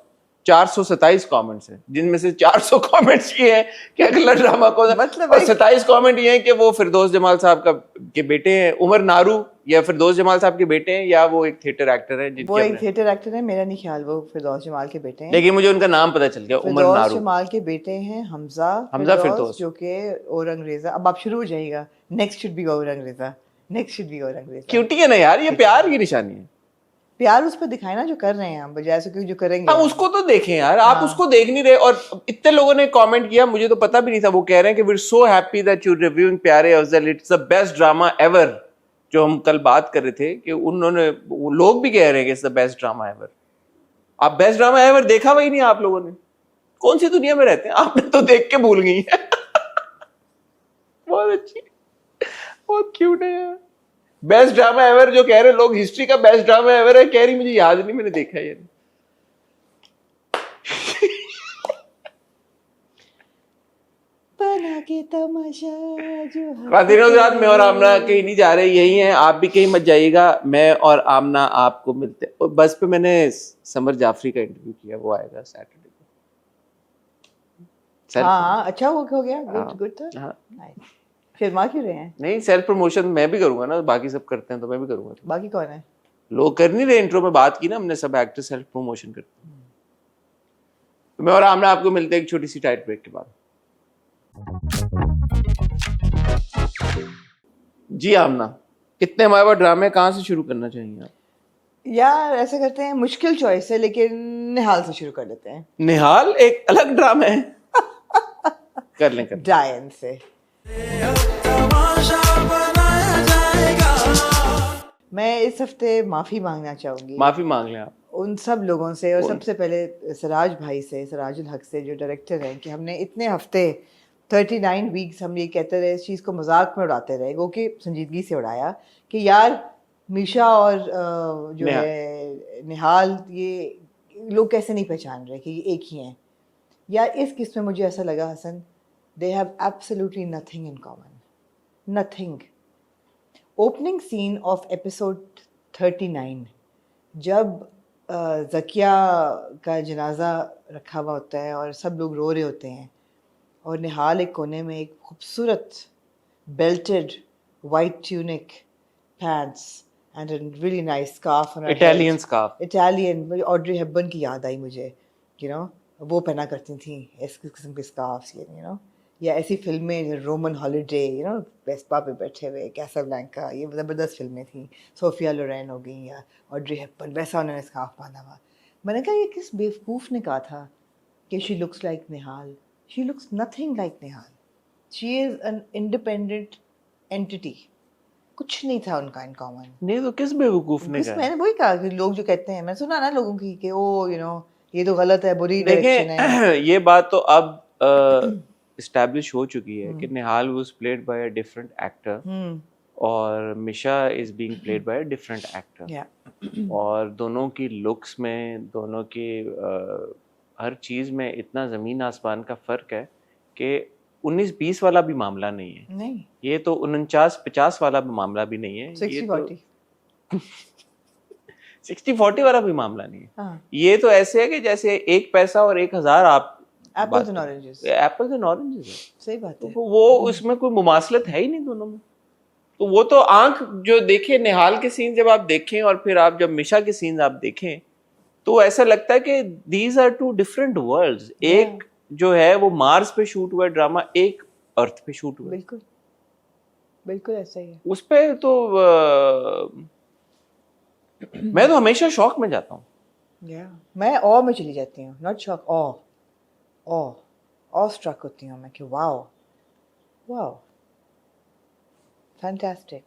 427 कमेंट्स हैं, जिनमें से 400 कमेंट्स ये हैं कि अगला ड्रामा को, मतलब और 27 कमेंट ये हैं कि वो फिरदौस जमाल साहब के बेटे हैं, उमर नारू, या फिरदौस जमाल साहब के बेटे हैं, या वो एक थिएटर एक्टर है, वो एक थिएटर एक्टर है, मेरा नहीं ख्याल वो फिरदौस जमाल के बेटे हैं, लेकिन मुझे उनका नाम पता चल गया, उमर नारू। फिरदौस जमाल के बेटे हैं हमजा फिरदौस, जो कि औरंगरेजा। अब आप शुरू हो जाइएगा, नेक्स्ट शुड बी औरंगरेजा, नेक्स्ट शुड बी औरंगरेजा। क्यूटी है ना यार, ये प्यार की निशानी है। प्यार उस पर दिखाए ना जो कर रहे हैं हम, बजाय से जो करेंगे हम उसको तो देखें यार, आप उसको देख नहीं रहे। और इतने लोगों ने कमेंट किया, मुझे तो पता भी नहीं था, वो कह रहे हैं कि we are so happy that you reviewing Pyarey Afzal, it's the best drama ever. जो हम कल बात कर रहे थे कि उन्होंने, वो लोग भी कह रहे हैं कि it's the best drama ever. आप बेस्ट ड्रामा एवर देखा वही नहीं आप लोगों ने, कौन सी दुनिया में रहते हैं? आपने तो देख के भूल गई है। बहुत अच्छी, बहुत क्यूट है यार। बेस्ट ड्रामा एवर जो कह रहे लोग, हिस्ट्री का बेस्ट ड्रामा एवर है, कह रही मुझे याद नहीं, मैंने देखा है। बना के तमाशा जो में और आमना कहीं नहीं जा रहे, यही हैं, आप भी कहीं मत जाइएगा। मैं और आमना आपको मिलते हैं, और बस पे मैंने समर जाफरी का इंटरव्यू किया, वो आएगा सैटरडे को। हाँ अच्छा हो गया, गुड था। हाँ, शर्मा क्यों रहे हैं? नहीं, सेल्फ प्रमोशन मैं भी करूंगा ना, बाकी सब करते हैं तो मैं भी करूंगा। बाकी कौन है? लोग कर नहीं रहे, इंट्रो में बात की ना हमने, सब एक्टर सेल्फ प्रमोशन करते हैं। तो मैं और आमना आपको मिलते हैं एक छोटी सी टाइट ब्रेक के बाद। जी आमना, कितने हमारे पास ड्रामे, कहाँ से शुरू करना चाहिए आप? यार ऐसे करते हैं, मुश्किल चॉइस है लेकिन निहाल से शुरू कर लेते हैं। निहाल एक अलग ड्रामा है। कर लें डायन से। मैं इस हफ्ते माफी मांगना चाहूंगी। माफी मांग लें आप उन सब लोगों से, और सबसे पहले सराज भाई से, सराजुल हक से, जो डायरेक्टर हैं, कि हमने इतने हफ्ते 39 वीक्स हम ये कहते रहे, इस चीज़ को मजाक में उड़ाते रहे, वो कि संजीदगी से उड़ाया कि यार मीशा और जो है निहाल, ये लोग कैसे नहीं पहचान रहे कि ये एक ही हैं। यार इस किस्म में मुझे ऐसा लगा Hasan, they have absolutely nothing in common, nothing. Opening scene of episode 39, जब ज़किया का जनाजा रखा हुआ होता है और सब लोग रो रहे होते हैं, और निहाल एक कोने में एक खूबसूरत belted white tunic, pants, and a really nice scarf on her Italian head. scarf. Italian, Audrey Hepburn की याद आई मुझे, you know, वो पहना करती थी इस किस्म के स्कार्फ्स, you know, या ऐसी फिल्में Roman holiday, you know, Vespa पे बैठे हुए, कैसाब्लैंका, ये ज़बरदस्त फिल्में थी, सोफिया लोरेन हो गई या ऑड्री हेपबर्न, वैसा उन्होंने स्कार्फ बांधा हुआ। मैंने कहा ये किस बेवकूफ़ ने कहा था कि she looks like Nihal, she looks nothing like Nihal, she is an independent entity, कुछ नहीं था उनका इन कॉमन। नहीं तो किस बेवकूफ ने कहा? मैंने वही कहा कि लोग जो कहते हैं, मैं सुना ना लोगों की कि ओ यू नो ये तो गलत है, बुरी डायरेक्शन है। देखें ये बात तो अब इस्टेब्लिश हो चुकी है कि Nihal was played by a different actor और Misha is being played by a different actor, या और दोनों की लुक्स में, दोनों की हर चीज़ में इतना ज़मीन आसमान का फ़र्क है कि 19-20 वाला भी मामला नहीं है, नहीं, ये तो 49-50 वाला भी मामला भी नहीं है, 60-40, 60-40 वाला भी मामला नहीं है। हाँ, ये तो ऐसे है कि जैसे 1 पैसा और 1000 आप apples and oranges, apples and oranges है, सही बात है। तो वो उसमें कोई मुमासलत है ही नहीं दोनों में। तो वो तो आंख जो देखे निहाल के सीन जब आप देखें और फिर आप जब मिशा के सीन आप देखें तो ऐसा लगता है कि these are two different worlds. एक जो है वो मार्स पे शूट हुआ ड्रामा, एक अर्थ पे शूट हुआ। बिल्कुल बिल्कुल ऐसा ही है। उस पे तो मैं तो हमेशा शौक में जाता हूँ। या मैं ऑ में चली जाती हूँ, नॉट शॉक, ऑ स्ट्रक होती हूँ मैं कि वाओ वाओ फैंटास्टिक।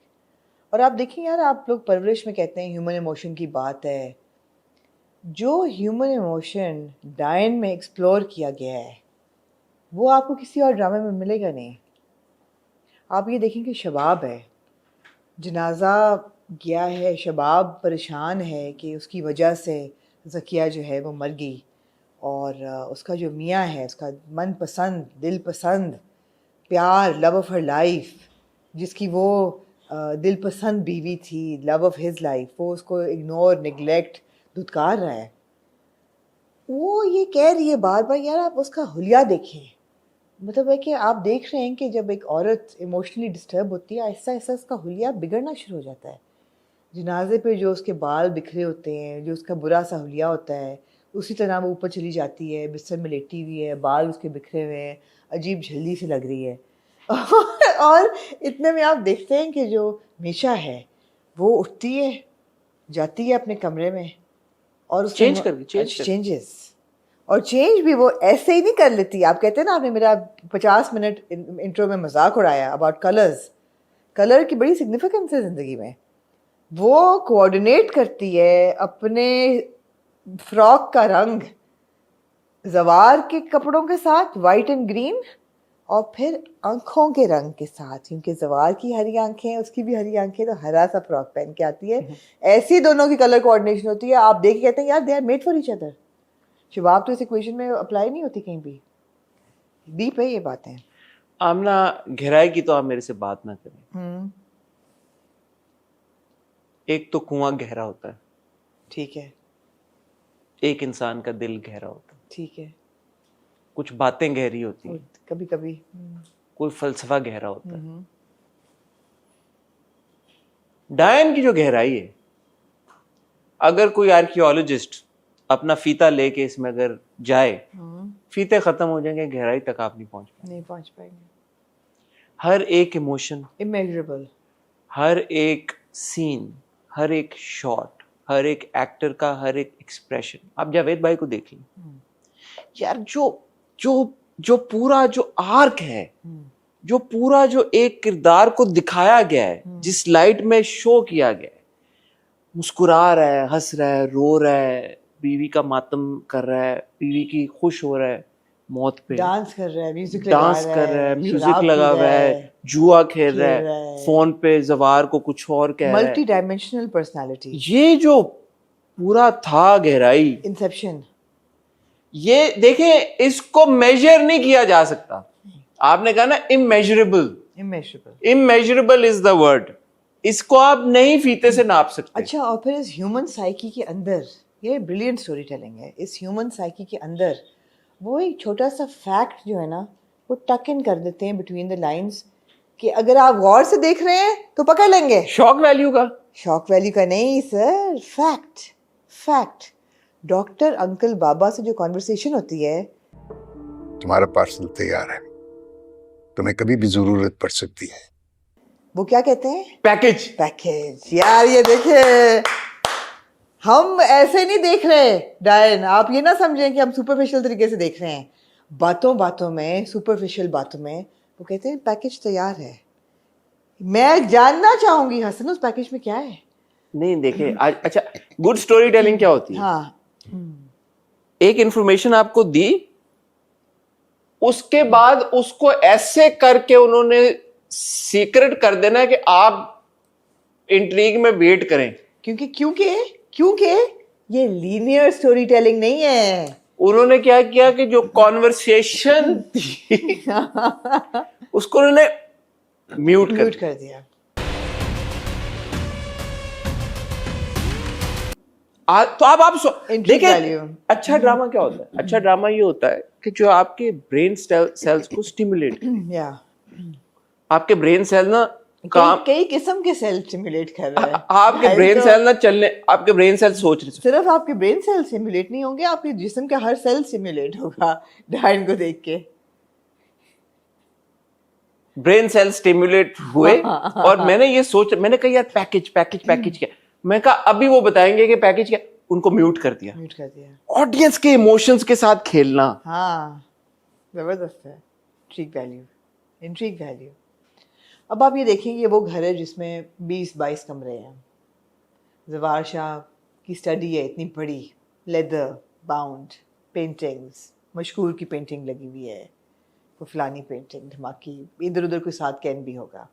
और आप देखिए यार, आप लोग परवरिश में कहते हैं ह्यूमन इमोशन की बात है, जो ह्यूमन इमोशन डायन में एक्सप्लोर किया गया है वो आपको किसी और ड्रामे में मिलेगा नहीं। आप ये देखें कि शबाब है, जनाजा गया है, शबाब परेशान है कि उसकी वजह से ज़किया जो है वो मर गई, और उसका जो मियाँ है, उसका मनपसंद, दिल पसंद, प्यार, लव ऑफ हर लाइफ, जिसकी वो दिल पसंद बीवी थी, लव ऑफ हिज लाइफ, वो उसको इग्नोर, निगलेक्ट, धुतकार रहा है। वो ये कह रही है बार बार, यार आप उसका हुलिया देखें। मतलब है कि आप देख रहे हैं कि जब एक औरत इमोशनली डिस्टर्ब होती है, आहिस्ता आहिस्ता उसका हुलिया बिगड़ना शुरू हो जाता है। जनाजे पे जो उसके बाल बिखरे होते हैं, जो उसका बुरा सा हुलिया होता है, उसी तरह वो ऊपर चली जाती है, बिस्तर में लेटी हुई है, बाल उसके बिखरे हुए हैं, अजीब झल्ली सी लग रही है। और इतने में आप देखते हैं कि जो मिशा है वो उठती है, जाती है अपने कमरे में और चेंजेस, और चेंज भी वो ऐसे ही नहीं कर लेती। आप कहते हैं ना, आपने मेरा 50 मिनट इंट्रो में मजाक उड़ाया अबाउट कलर्स, कलर की बड़ी सिग्निफिकेंस है ज़िंदगी में। वो कोऑर्डिनेट करती है अपने फ्रॉक का रंग जवार के कपड़ों के साथ, वाइट एंड ग्रीन, और फिर आंखों के रंग के साथ, क्योंकि जवार की हरी आंखें, उसकी भी हरी आंखें, तो हरा सा फ्रॉक पहन के आती है। ऐसी दोनों की कलर कोऑर्डिनेशन होती है। आप देख के कहते हैं यार they are made for each other. Shabab तो इस इक्वेशन में अप्लाई नहीं होती कहीं भी। डीप है ये बातें। आमना, गहराई की तो आप मेरे से बात ना करें। एक तो कुआं गहरा होता है, ठीक है, एक इंसान का दिल गहरा होता है, ठीक है, कुछ बातें गहरी होती हैं, कभी कभी कोई फलसफा गहरा होता है। डायन की जो गहराई है, अगर कोई आर्कियोलॉजिस्ट अपना फीता लेके इसमें अगर जाए, फीते खत्म हो जाएंगे, गहराई तक आप नहीं पहुंच पाएंगे। हर एक इमोशन, इमेजरेबल, हर एक सीन, हर एक शॉट, हर एक एक्टर का हर एक एक्सप्रेशन। आप जावेद भाई को देख लें यार, जो पूरा जो आर्क है, जो पूरा जो एक किरदार को दिखाया गया है, जिस लाइट में शो किया गया है, मुस्कुरा रहा है, हंस रहा है, रो रहा है, बीवी का मातम कर रहा है, बीवी की खुश हो रहा है मौत पे, डांस कर रहा है, म्यूजिक लगा हुआ है, जुआ खेल रहा है, फोन पे जवार को कुछ और कह रहा है, मल्टी डायमेंशनल पर्सनालिटी। ये जो पूरा था गहराई, इंसेप्शन, ये देखें, इसको मेजर नहीं किया जा सकता। आपने कहा ना immeasurable, immeasurable is the word. इसको आप नहीं फीते से नाप सकते। अच्छा, और फिर इस ह्यूमन साइकी के अंदर, ये ब्रिलियंट स्टोरी टेलिंग है, इस ह्यूमन साइकी के अंदर वो एक छोटा सा फैक्ट जो है ना, वो टक इन कर देते हैं बिटवीन द लाइंस कि अगर आप गौर से देख रहे हैं तो पकड़ लेंगे। शॉक वैल्यू का? शॉक वैल्यू का नहीं sir, fact. Fact. Doctor uncle बाबा से जो कॉन्वर्सेशन होती है। तुम्हारा पार्सल तैयार है, तुम्हें कभी भी जरूरत पड़ सकती है। वो क्या कहते हैं? पैकेज। पैकेज। यार ये देखिए, हम ऐसे नहीं देख रहे डायन, आप ये ना समझें कि हम सुपरफिशियल तरीके से देख रहे हैं। बातों बातों में, सुपरफिशियल बातों में वो कहते हैं पैकेज तैयार है। मैं जानना चाहूंगी हसन उस पैकेज में क्या है। नहीं देखे आज। अच्छा, गुड स्टोरी टेलिंग क्या होती है? हाँ, एक इंफॉर्मेशन आपको दी, उसके बाद उसको ऐसे करके उन्होंने सीक्रेट कर देना है कि आप इंट्रीग में वेट करें। क्योंकि क्योंकि क्योंकि ये लीनियर स्टोरी टेलिंग नहीं है। उन्होंने क्या किया कि जो कॉन्वर्सेशन थी उसको उन्होंने म्यूट कर दिया। तो आप Intrigue देखिए, value. अच्छा ड्रामा क्या होता है? अच्छा ड्रामा ये होता है कि जो आपके ब्रेन सेल्स को स्टिमुलेट, या आपके ब्रेन सेल ना काम, कई किस्म के सेल स्टिमुलेट कर रहे हैं। आपके ब्रेन सेल ना चलने, आपके ब्रेन सेल सोच रहे, सिर्फ आपके ब्रेन सेल स्टिमुलेट नहीं होंगे, आपके जिस्म का हर सेल स्टिमुलेट होगा डायन को देख के। ब्रेन सेल स्टिमुलेट हुए। और मैंने ये मैंने कहा यार पैकेज पैकेज पैकेज क्या, मैं कहा अभी वो बताएंगे कि पैकेज क्या, उनको म्यूट कर दिया। ऑडियंस के इमोशंस के साथ खेलना, हाँ जबरदस्त है। Intrigue value. अब आप ये देखेंगे, वो घर है जिसमें 20-22 कमरे हैं। ज़वार शाह की स्टडी है इतनी बड़ी, लेदर बाउंड पेंटिंग्स, मशहूर की पेंटिंग लगी हुई है, कोई फलानी पेंटिंग धमाकी, इधर उधर कोई साथ कैन भी होगा।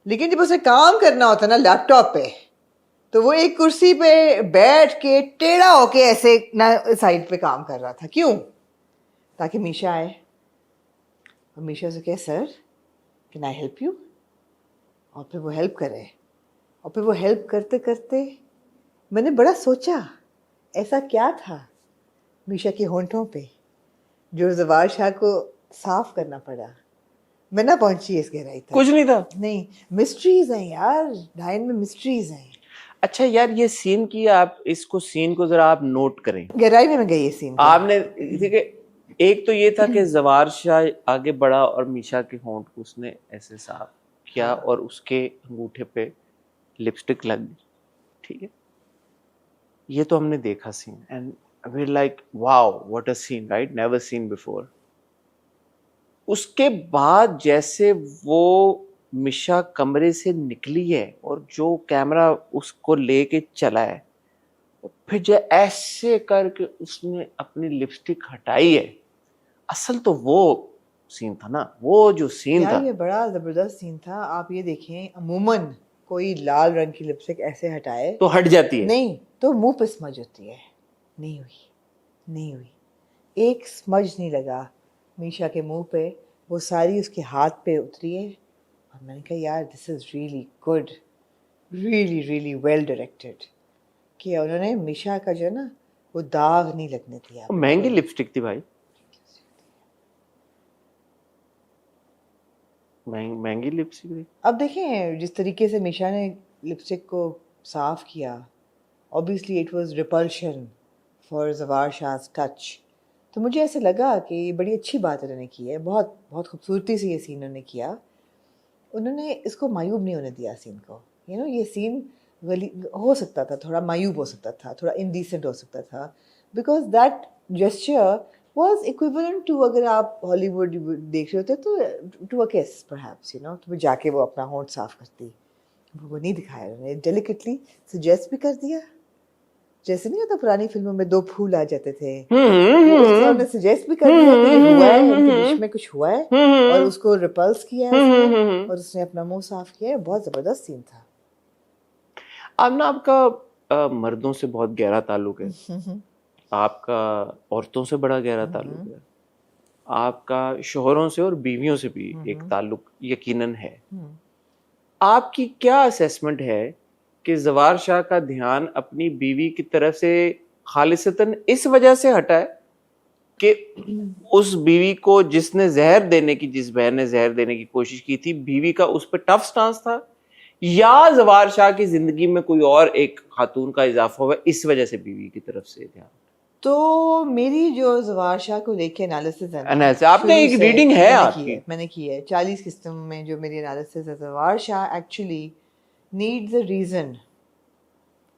लेकिन जब उसे काम करना होता है ना लैपटॉप पे, तो वो एक कुर्सी पे बैठ के टेढ़ा होके ऐसे ना साइड पे काम कर रहा था। क्यों? ताकि मीशा आए और मीशा से कहे sir can I help you, और फिर वो हेल्प करे। और फिर वो हेल्प करते करते मैंने बड़ा सोचा ऐसा क्या था मीशा के होंठों पे जो ज़वार शाह को साफ करना पड़ा। मैं ना पहुंची इस गहराई तक। कुछ नहीं था। नहीं, मिस्ट्रीज हैं यार, डायन में मिस्ट्रीज हैं। अच्छा यार, ये सीन की आप इसको सीन को जरा आप नोट करें, गहराई में मैं गई ये सीन। आपने देखिए, एक तो ये था कि ज़वार शाह आगे बढ़ा और मीशा के होंठ को उसने ऐसे साफ किया और उसके अंगूठे पे लिपस्टिक लग गई। ठीक है, ये तो हमने देखा scene, and we like wow what a scene, right, never seen before. उसके बाद जैसे वो मिशा कमरे से निकली है और जो कैमरा उसको लेके चला है, फिर जो ऐसे करके उसने अपनी लिपस्टिक हटाई है, असल तो वो सीन था ना, वो जो सीन था ये बड़ा जबरदस्त सीन था। आप ये देखें, अमूमन कोई लाल रंग की लिपस्टिक ऐसे हटाए तो हट जाती है, नहीं तो मुंह पे स्मज होती है। नहीं हुई, एक स्मज नहीं लगा मीशा के मुंह पे, वो सारी उसके हाथ पे उतरी है। और मैंने कहा यार this is really good, really well directed, कि उन्होंने मीशा का जो ना वो दाग नहीं लगने दिया। महंगी लिपस्टिक थी भाई, महंगी लिपस्टिक थी। अब देखें जिस तरीके से मीशा ने लिपस्टिक को साफ किया, obviously it was repulsion for Zawar Shah's touch. तो मुझे ऐसे लगा कि बड़ी अच्छी बात उन्होंने की है, बहुत बहुत खूबसूरती से ये सीन उन्होंने किया। उन्होंने इसको मायूब नहीं होने दिया सीन को। ये सीन गली हो सकता था, थोड़ा मायूब हो सकता था, थोड़ा इनडिसेंट हो सकता था, because that gesture was equivalent to, अगर आप हॉलीवुड देख रहे होते तो टू अ किस परहैप्स, तो जाके वो अपना होंठ साफ करती। वो नहीं दिखाया उन्होंने, डेलिकेटली सजेस्ट भी कर दिया, जैसे नहीं होता पुरानी फिल्मों में दो फूल आ जाते थे, उन्होंने सजेस्ट भी कर दिया कि ये हुआ है, इनके बीच में कुछ हुआ है, और उसको रिपल्स किया है उसने, और उसने अपना मुंह साफ किया है। बहुत जबरदस्त सीन था। अब ना आपका मर्दों से बहुत गहरा ताल्लुक है, आपका औरतों से बड़ा गहरा ताल्लुक है, आपका शोहरों से और बीवियों से भी एक ताल्लुक यकीनन है। आपकी क्या असेसमेंट है कि ज़वार शाह का ध्यान अपनी बीवी की तरफ से खालिसतन इस वजह से हटा है कि उस बीवी को जिसने जहर देने की, जिस बहन ने जहर देने की कोशिश की थी, बीवी का उस पर टफ स्टांस था, या जवार शाह की जिंदगी में कोई और एक खातून का इजाफा हुआ इस वजह से बीवी की तरफ से ध्यान? तो मेरी जो जवार शाह को लेके एनालिसिस है ना, Analysis, आपने शुरू एक से reading है मैंने आपकी? की है, मैंने की है 40 किस्तों में जो मेरी एनालिसिस है, Jawar Shah actually needs a reason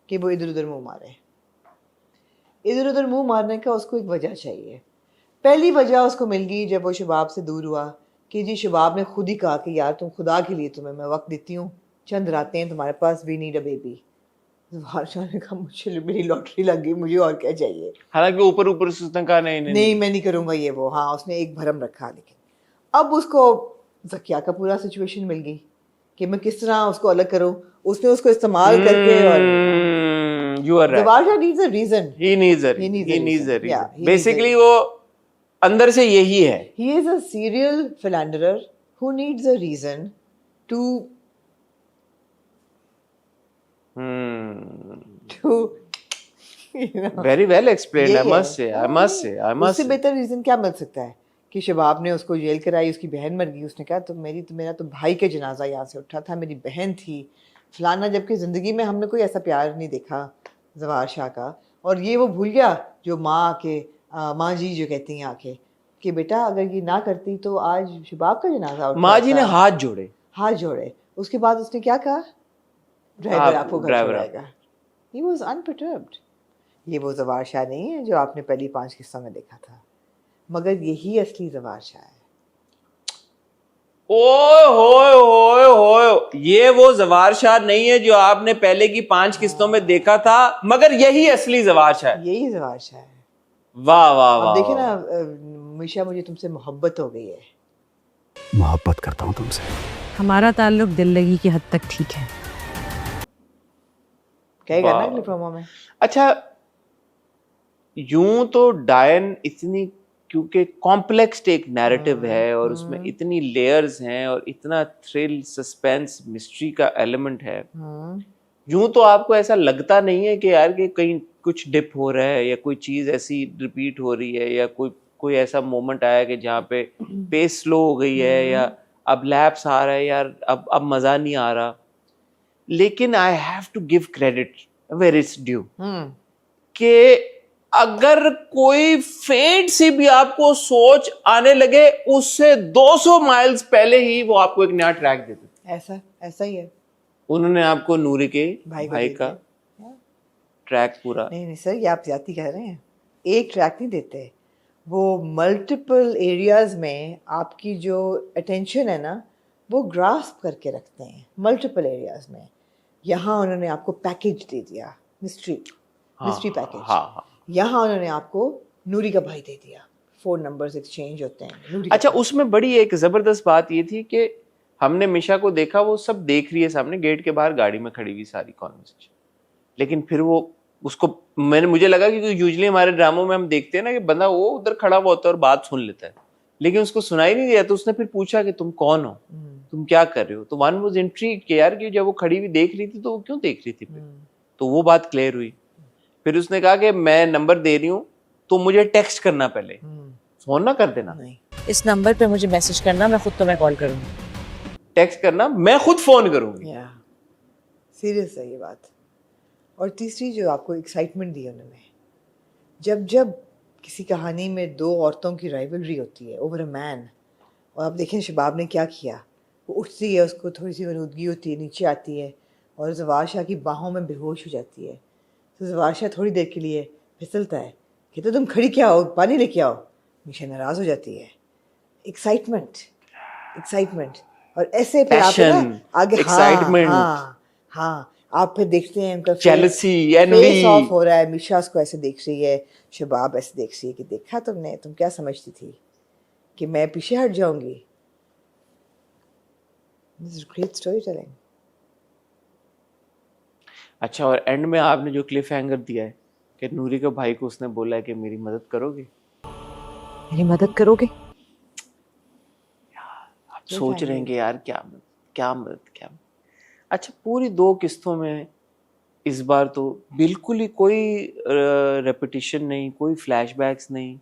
कि वो इधर उधर मुंह मारे। इधर उधर मुंह मारने का उसको एक वजह चाहिए। पहली वजह उसको मिल गई जब वो शबाब से दूर हुआ कि जी शबाब ने खुद ही कहा कि यार तुम खुदा के लिए तुम्हें मैं वक्त देती हूँ, चंद रातें हैं तुम्हारे पास, वी नीड अ बेबी। जवार शाह ने कहा मुझे मेरी लॉटरी लग गई, मुझे और क्या चाहिए। हालांकि ऊपर ऊपर से उसने कहा नहीं नहीं नहीं मैं नहीं करूँगा ये वो, हाँ उसने एक भरम रखा। लेकिन अब उसको ज़किया का पूरा सिचुएशन मिल गई कि मैं किस तरह उसको अलग करूँ। उसने उसको इस्तेमाल करके, और you are right. जवार Shah needs a reason. He needs a He needs he a needs a reason. Yeah, reason. he needs a Basically वो अंदर से यही है. He is a serial philanderer who needs a reason to you know, Very well explained. I यही must say. है। I must say. I must उससे say. बेहतर रीजन क्या मिल सकता है कि शबाब ने उसको जेल कराई, उसकी बहन मर गई, उसने कहा तो मेरा तो भाई का जनाजा यहाँ से उठा था, मेरी बहन थी फलाना, जबकि ज़िंदगी में हमने कोई ऐसा प्यार नहीं देखा जवार शाह का। और ये वो भूल गया जो माँ जी जो कहती हैं आके कि बेटा अगर ये ना करती तो आज शबाब का जनाजा उठा। माँ जी ने हाथ जोड़े। उसके बाद उसने क्या कहा, ड्राइवर आपको घर ड्राइवर छोड़ाएगा। He was unperturbed. ये वो जवार शाह नहीं है जो आपने पहली 5 किस्तों में देखा था, मगर यही असली जवार शाह है। ओए होए होए होए, ये वो जवार शाह नहीं है जो आपने पहले की 5 किस्तों में देखा था, मगर यही असली जवार शाह है। यही जवार शाह है। वाह वाह वाह। अब देखिए ना मिशा, मुझे तुमसे मोहब्बत हो गई है। मोहब्बत करता हूँ तुमसे। हमारा ताल्लुक दिल लगी की हद तक ठीक है। कहेगा ना अगले प्रोमो में। अच्छा, यूं तो डायन इतनी, क्योंकि कॉम्प्लेक्स एक नैरेटिव है और उसमें इतनी लेयर्स हैं और इतना थ्रिल, सस्पेंस, मिस्ट्री का एलिमेंट है, यूं तो आपको ऐसा लगता नहीं है कि यार कि कहीं कुछ डिप हो रहा है या कोई चीज ऐसी रिपीट हो रही है या कोई ऐसा मोमेंट आया कि जहाँ पे पेस स्लो हो गई है या अब लैप्स आ रहा है, यार अब मजा नहीं आ रहा। लेकिन I have to give credit where it's due कि अगर कोई फेंट सी भी आपको सोच आने लगे, उससे 200 माइल्स पहले ही वो आपको एक नया ट्रैक देते। ऐसा ही है। उन्होंने आपको नूरी के भाई का ट्रैक पूरा। नहीं सर, ये आप ज्यादा कह रहे हैं। एक ट्रैक नहीं देते, वो मल्टीपल एरियाज में आपकी जो अटेंशन है ना वो ग्रास्प करके रखते हैं मल्टीपल एरियाज में। यहाँ उन्होंने आपको पैकेज दे दिया, मिस्ट्री पैकेज। हाँ। यहाँ उन्होंने आपको नूरी का भाई दे दिया, 4 नंबर्स एक्सचेंज होते हैं। अच्छा, उसमें बड़ी एक जबरदस्त बात ये थी कि हमने मिशा को देखा, वो सब देख रही है सामने गेट के बाहर गाड़ी में खड़ी हुई सारी कॉन्वर्सेशन, लेकिन फिर वो उसको मुझे लगा कि यूजुअली हमारे ड्रामों में हम देखते हैं ना कि बंदा वो उधर खड़ा हुआ होता है और बात सुन लेता है, लेकिन उसको सुनाई नहीं दिया। तो उसने फिर पूछा कि तुम कौन हो, तुम क्या कर रहे हो। तो वन वाज इंट्रीग्ड कि यार कि जब वो खड़ी हुई देख रही थी तो वो क्यों देख रही थी फिर। तो वो बात क्लियर हुई। फिर उसने कहा कि मैं नंबर दे रही हूँ तो मुझे टेक्स्ट करना, पहले फोन ना कर देना। इस नंबर पे मुझे मैसेज करना, मैं खुद तुम्हें कॉल करूंगी। टेक्स्ट करना, मैं खुद फोन करूंगी। सीरियस है ये बात। और तीसरी जो आपको एक्साइटमेंट दी उन्होंने, जब किसी कहानी में 2 औरतों की राइवलरी होती है ओवर अ मैन, और आप देखें शबाब ने क्या किया, वो उठती है, उसको थोड़ी सी वनूदगी होती है, नीचे आती है और जवार शाह की बाहों में बेहोश हो जाती है। तो जवार शाह थोड़ी देर के लिए फिसलता है कि तो तुम खड़ी क्या हो, पानी लेके आओ। मिशा नाराज हो जाती है। एक्साइटमेंट और ऐसे फिर आप ना आगे एक्साइटमेंट, हाँ आप फिर देखते हैं उनका जेलसी, एनवी फेस ऑफ हो रहा है। मिशा को ऐसे देख रही है, शबाब ऐसे देख रही है कि देखा तुमने, तुम क्या समझती थी कि मैं पीछे हट जाऊंगी। This is great story telling. अच्छा, और एंड में आपने जो क्लिफ हैंगर दिया है कि नूरी के भाई को उसने बोला है कि मेरी मदद करोगे, मेरी मदद करोगे। आप सोच रहे हैं कि यार क्या मदद। अच्छा, पूरी 2 किस्तों में इस बार तो बिल्कुल ही कोई रेपिटिशन नहीं, कोई फ्लैशबैक्स नहीं,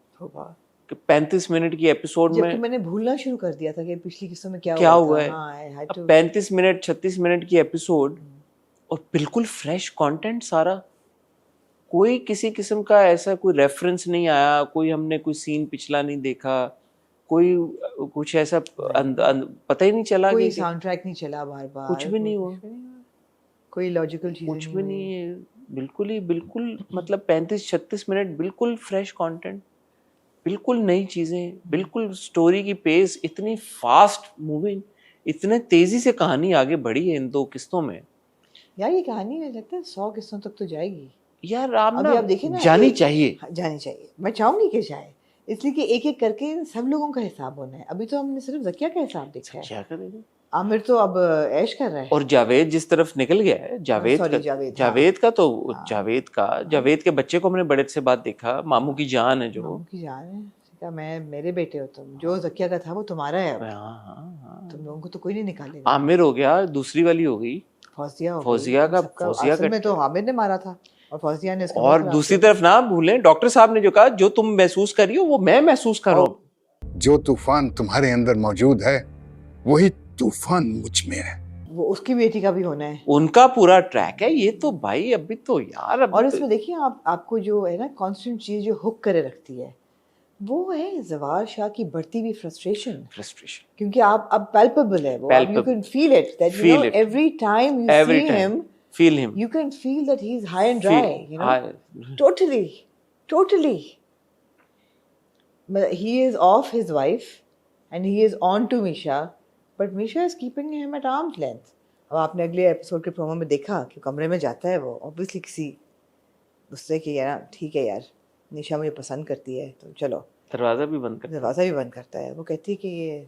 35 मिनट की एपिसोड जबकि में मैंने भूलना शुरू कर दिया था कि पिछली किस्तों में क्या क्या हुआ हुआ था। है। हाँ, I had अब to- 35 मिनट 36 मिनट की एपिसोड और बिल्कुल फ्रेश कंटेंट सारा, कोई किसी किस्म का ऐसा कोई रेफरेंस नहीं आया, कोई हमने कोई सीन पिछला नहीं देखा, कोई कुछ ऐसा पता ही नहीं चला कोई कि साउंड ट्रैक नहीं चला बार बार, कुछ भी नहीं हुआ, कोई लॉजिकल चीजें कुछ नहीं भी हुई। नहीं है, बिल्कुल मतलब 35-36 मिनट बिल्कुल फ्रेश कंटेंट, बिल्कुल नई चीजें, बिल्कुल स्टोरी की पेस इतनी फास्ट मूविंग, इतने तेजी से कहानी आगे बढ़ी है इन 2 किस्तों में। यार ये कहानी मुझे लगता है 100 किस्तों तक तो जाएगी। यार आप अभी ना आप देखिए ना, जानी चाहिए। हाँ, जानी चाहिए, मैं चाहूंगी कि जाए, इसलिए कि एक एक करके सब लोगों का हिसाब होना है। अभी तो हमने सिर्फ जकिया का हिसाब देखा है, क्या करेंगे। आमिर तो अब ऐश कर रहा है। और जावेद जिस तरफ निकल गया है, sorry, जावेद का तो हाँ। जावेद के बच्चे को हमने बड़े से बाद देखा, मामू की जान है जो। मामू की जान है, कहा मैं मेरे बेटे हो तुम, जो जकिया का था वो तुम्हारा है अब, हाँ। तुम लोगों को तो कोई नहीं निकालेगा। आमिर हो गया, दूसरी वाली हो गई फौजिया हो गई, फौजिया इन का, सबका फौजिया असल का। में तो आमिर ने मारा था और फौजिया ने इसका और मुंह दूसरी खराब तरफ ना भूलें, डॉक्टर साहब ने जो कहा, जो तुम महसूस कर रही हो वो मैं महसूस कर रहा हूँ। जो तूफान तुम्हारे अंदर मौजूद है वही तूफान मुझ में है। किया। वो उसकी बेटी का भी होना है। उनका पूरा ट्रैक है ये तो भाई, अभी तो यार अभी और तो इसमें देखिए आपको जो है ना कांस्टेंट चीज जो हुक करे रखती है, वो है जवार शाह की बढ़ती हुई फ्रस्ट्रेशन। फ्रस्ट्रेशन, क्योंकि आप अब पैल्पेबल है वो, अब you Palpable. Can feel it that you Feel know it. Every time you Every see time. Him, feel him, you can feel that he's high and dry, you know, totally. But he is off his wife and he is on to Misha, but Misha is keeping him at arm's length. अब आपने अगले एपिसोड के प्रोमो में देखा कि कमरे में जाता है वो ऑब्वियसली किसी उससे कि यार ठीक है यार, निशा मुझे पसंद करती है तो चलो, दरवाजा भी बंद कर। दरवाज़ा भी बंद करता है। वो कहती है कि ये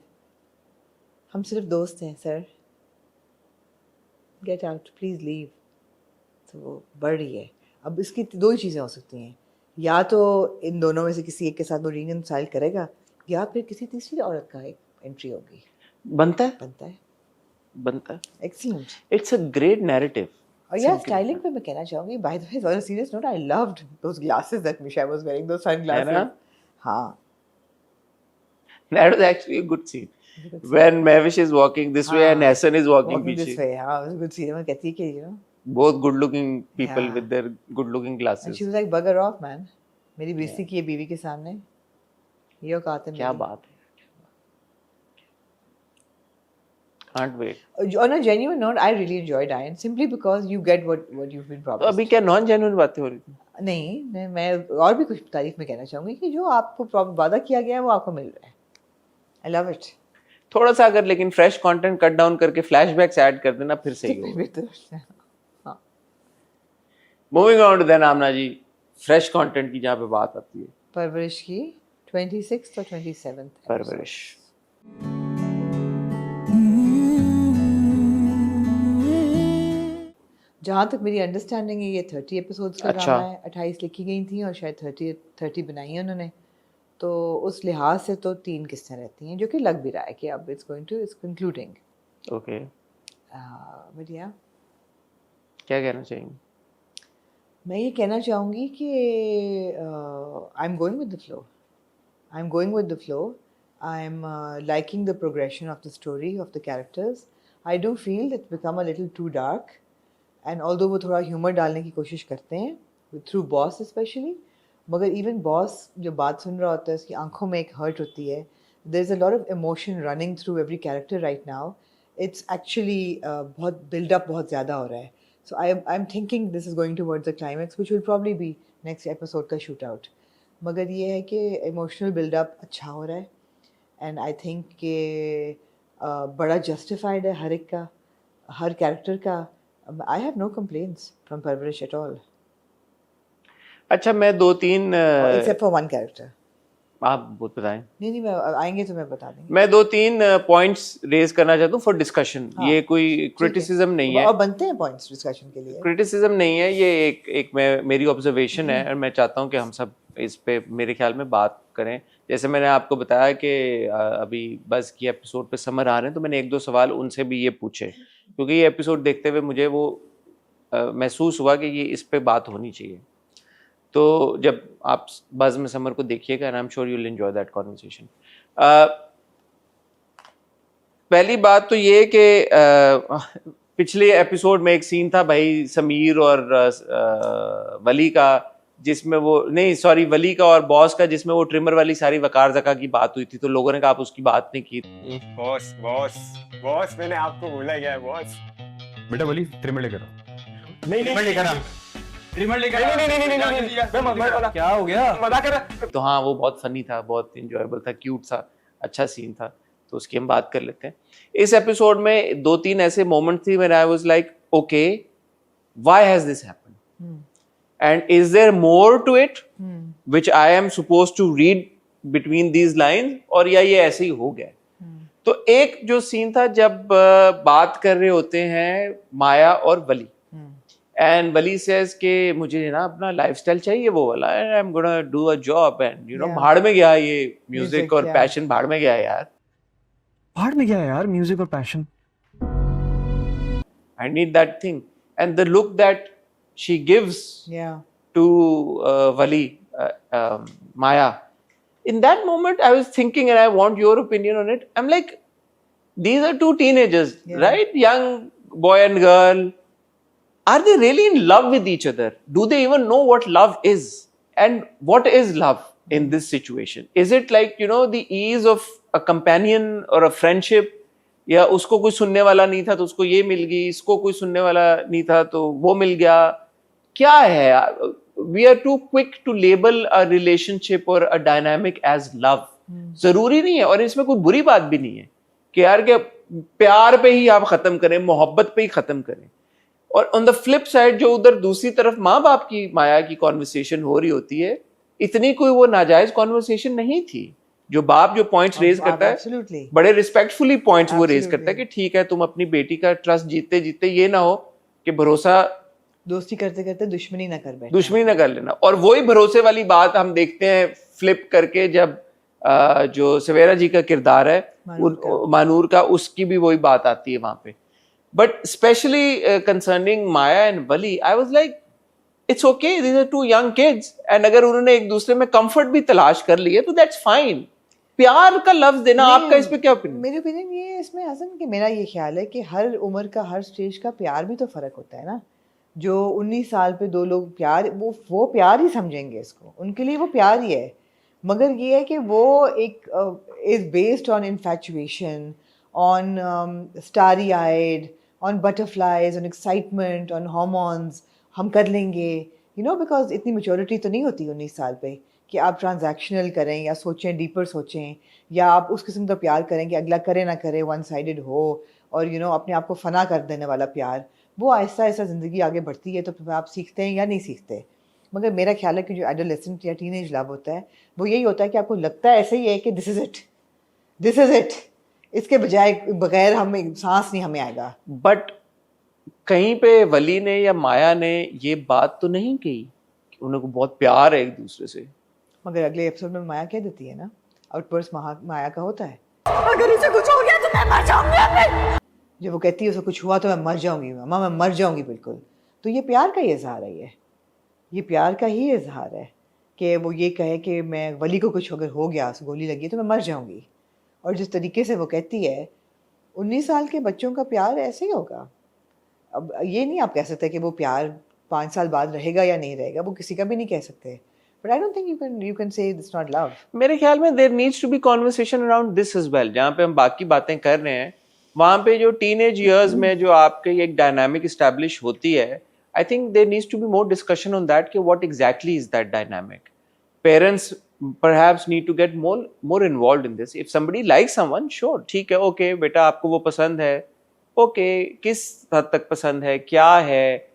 हम सिर्फ दोस्त हैं sir, get out please leave. तो वो बढ़ रही है। अब इसकी दो ही चीज़ें हो सकती हैं, या तो इन दोनों में से किसी एक के साथ वो रीयूनियन फाइल करेगा, या फिर किसी तीसरी औरत का एक एंट्री होगी। बनता है excellent. It's a great narrative. और यार स्टाइलिंग पे मैं कहना चाहूँगी, by the way on a serious note, I loved those glasses that Misha was wearing, those sunglasses. हाँ, That was actually a good scene. When Mavish is walking this way and Hassan is walking walking this पीछे. way, हाँ, it was a good scene। मैं कहती है कि you know, Both good looking people Yeah. with their good looking and glasses. she was like bugger off man, मेरी बेइज्जती की है बीवी के सामने, ये औकात है क्या मेरी। बात है। Can't wait. On a genuine note, I really enjoyed Iron simply because you get what you've been तो promised। अभी क्या नॉन जेन्युइन बातें हो रही थी? नहीं, मैं और भी कुछ तारीफ में कहना चाहूँगी कि जो आपको वादा किया गया है वो आपको मिल रहा है। I love it। थोड़ा सा अगर लेकिन फ्रेश कंटेंट कट डाउन करके फ्लैशबैक्स ऐड कर देना फिर सही होगा। Moving on to then Aamna ji, fresh content की जहाँ पे बात आती है, परवरिश की 26th और 27th परवरिश। जहाँ तक मेरी अंडरस्टैंडिंग है ये 30 एपिसोड्स का अच्छा। ड्रामा है। 28 लिखी गई थी और शायद 30 बनाई है उन्होंने, तो उस लिहाज से तो 3 किस्तें रहती हैं, जो कि लग भी रहा है कि अब इट्स कंक्लूडिंग। ओके, बट या क्या कहना चाहेंगे? मैं ये कहना चाहूँगी कि I am going with the flow, I am liking the progression of the story of the characters. I do feel it's become a little too dark, and although वो थोड़ा ह्यूमर डालने की कोशिश करते हैं थ्रू बॉस स्पेशली, मगर इवन बॉस जब बात सुन रहा होता है उसकी आंखों में एक हर्ट होती है। There is a lot of emotion running through every character right now. It's actually बहुत बिल्डअप बहुत ज़्यादा हो रहा है। So I am thinking this is going towards the climax which will probably be next episode का शूट आउट। मगर ये है कि इमोशनल बिल्डअप अच्छा हो रहा है, एंड आई थिंक कि बड़ा जस्टिफाइड है हर एक का, हर कैरेक्टर का। I have no complaints from Parwarish at all, अच्छा, मैं 2-3 एक्सेप्ट फॉर वन कैरेक्टर। आप बताएं। नहीं मैं आएंगे तो मैं बता देंगे। मैं 2-3 पॉइंट्स रेज करना चाहता हूँ फॉर डिस्कशन। हाँ, ये कोई क्रिटिसिज्म नहीं है, और बनते हैं पॉइंट्स डिस्कशन के लिए। क्रिटिसिज्म नहीं है, ये एक मेरी ऑब्जर्वेशन है और मैं चाहता हूँ कि हम सब इस पे मेरे ख्याल में बात करें। जैसे मैंने आपको बताया कि अभी बस की एपिसोड पे समर आ रहे हैं, तो मैंने 1-2 सवाल उनसे भी ये पूछे, क्योंकि ये एपिसोड देखते हुए मुझे वो महसूस हुआ कि ये इस पे बात होनी चाहिए। तो जब आप बज़ में समर को देखिएगा, आई am sure you will enjoy that conversation. पहली बात तो ये कि पिछले एपिसोड में एक सीन था भाई समीर और वली का, जिसमें वो नहीं सॉरी वली का और बॉस का, जिसमें वो ट्रिमर वाली सारी वकार जका की बात हुई थी, तो लोगों ने कहा आप उसकी बात नहीं की। बॉस बॉस बॉस मैंने आपको बोला क्या है बॉस? बेटा वली ट्रिमर लेकर आओ। नहीं ट्रिमर लेकर आ। ट्रिमर लेकर आ। नहीं क्या हो गया? मजाक कर रहा। तो हाँ वो बहुत फनी था, बहुत इंजॉयबल था, क्यूट था, अच्छा सीन था, तो उसकी हम बात कर लेते हैं। इस एपिसोड में 2-3 ऐसे मोमेंट थी when I was like okay why has this happened and is there more to it which I am supposed to read between these lines, और या ये ऐसे ही हो गया। तो एक जो सीन था जब बात कर रहे होते हैं माया और वली, एंड वली सेज के मुझे ना अपना लाइफस्टाइल चाहिए वो वाला, and I am gonna do a job, and you no भाड़ में गया ये म्यूजिक और पैशन, भाड़ में गया यार, भाड़ में गया यार म्यूजिक और passion. I need that thing. And the look that she gives to Wali, Maya, in that moment I was thinking, and I want your opinion on it. I'm like, these are two teenagers, right? Young boy and girl. Are they really in love with each other? Do they even know what love is? And what is love in this situation? Is it like, you know, the ease of a companion or a friendship? या उसको कोई सुनने वाला नहीं था तो उसको ये मिल गई, इसको कोई सुनने वाला नहीं था तो वो मिल गया, क्या है? We are too quick to label a relationship और अ डायनामिक एज लव। जरूरी नहीं है, और इसमें कोई बुरी बात भी नहीं है कि यार के प्यार पे ही आप खत्म करें, मोहब्बत पे ही खत्म करें। और ऑन द फ्लिप साइड जो उधर दूसरी तरफ माँ बाप की माया की कॉन्वर्सेशन हो रही होती है, इतनी कोई वो नाजायज कॉन्वर्सेशन नहीं थी। जो बाप जो पॉइंट्स रेज करता है, बड़े रिस्पेक्टफुली पॉइंट्स वो रेज करता है कि ठीक है तुम अपनी बेटी का ट्रस्ट जीतते जीतते ये ना हो कि भरोसा दोस्ती करते करते दुश्मनी ना कर बैठे, दुश्मनी ना कर लेना। और वही भरोसे वाली बात हम देखते हैं फ्लिप करके जब जो सवेरा जी का किरदार है मानूर का, उसकी भी वही बात आती है वहां पे। But specially concerning Maya and Wali, I was like it's okay, these are too young kids, and अगर उन्होंने एक दूसरे में कंफर्ट भी तलाश कर लिया तो दैट्स फाइन। प्यार का लफ्ज देना, आपका इस पे क्या ओपिनियन? मेरी ओपिनियन ये है इसमें हसन कि मेरा ये ख्याल है कि हर उम्र का हर स्टेज का प्यार भी तो फर्क होता है ना। जो 19 साल पे दो लोग प्यार, वो प्यार ही समझेंगे इसको, उनके लिए वो प्यार ही है। मगर ये है कि वो एक is based on infatuation, on starry eyed, on butterflies, on excitement, on hormones, हम कर लेंगे, यू नो, बिकॉज इतनी मैच्योरिटी तो नहीं होती 19 साल पे कि आप ट्रांजैक्शनल करें या सोचें, डीपर सोचें, या आप उस किस्म का प्यार करें कि अगला करे ना करे, वन साइडेड हो, और यू नो अपने आप को फना कर देने वाला प्यार। वो आहिस्ता आहिस्ता ज़िंदगी आगे बढ़ती है तो फिर आप सीखते हैं या नहीं सीखते। मगर मेरा ख्याल है कि जो एडोलेसेंट या टीनेज लव होता है वो यही होता है कि आपको लगता है ऐसे ही है कि this is it, this is it, इसके बजाय बगैर हमें सांस नहीं हमें आएगा। बट कहीं पे वली ने या माया ने ये बात तो नहीं कही कि उनको बहुत प्यार है एक दूसरे से। मगर अगले एपिसोड में माया कह देती है ना, आउटबर्स्ट माया का होता है, अगर इसे कुछ हो गया तो मैं मर जाऊंगी। जब वो कहती है उसे कुछ हुआ तो मैं मर जाऊंगी, मामा मैं मर जाऊंगी बिल्कुल, तो ये प्यार का ही इजहार है, ये प्यार का ही इजहार है कि वो ये कहे कि मैं वली को कुछ अगर हो गया, गोली लगी तो मैं मर जाऊंगी। और जिस तरीके से वो कहती है 19 साल के बच्चों का प्यार ऐसे ही होगा। अब ये नहीं आप कह सकते कि वो प्यार 5 साल बाद रहेगा या नहीं रहेगा, वो किसी का भी नहीं कह सकते। But I don't think you can say it's not love. मेरे ख्याल में there needs to be conversation around this as well. जहाँ पे हम बाकी बातें कर रहे हैं, वहाँ पे जो teenage years में जो आपके एक dynamic establish होती है, I think there needs to be more discussion on that कि what exactly is that dynamic. Parents perhaps need to get more involved in this. If somebody likes someone, sure, ठीक है, okay, बेटा आपको वो पसंद है, okay, किस हद तक पसंद है, क्या है,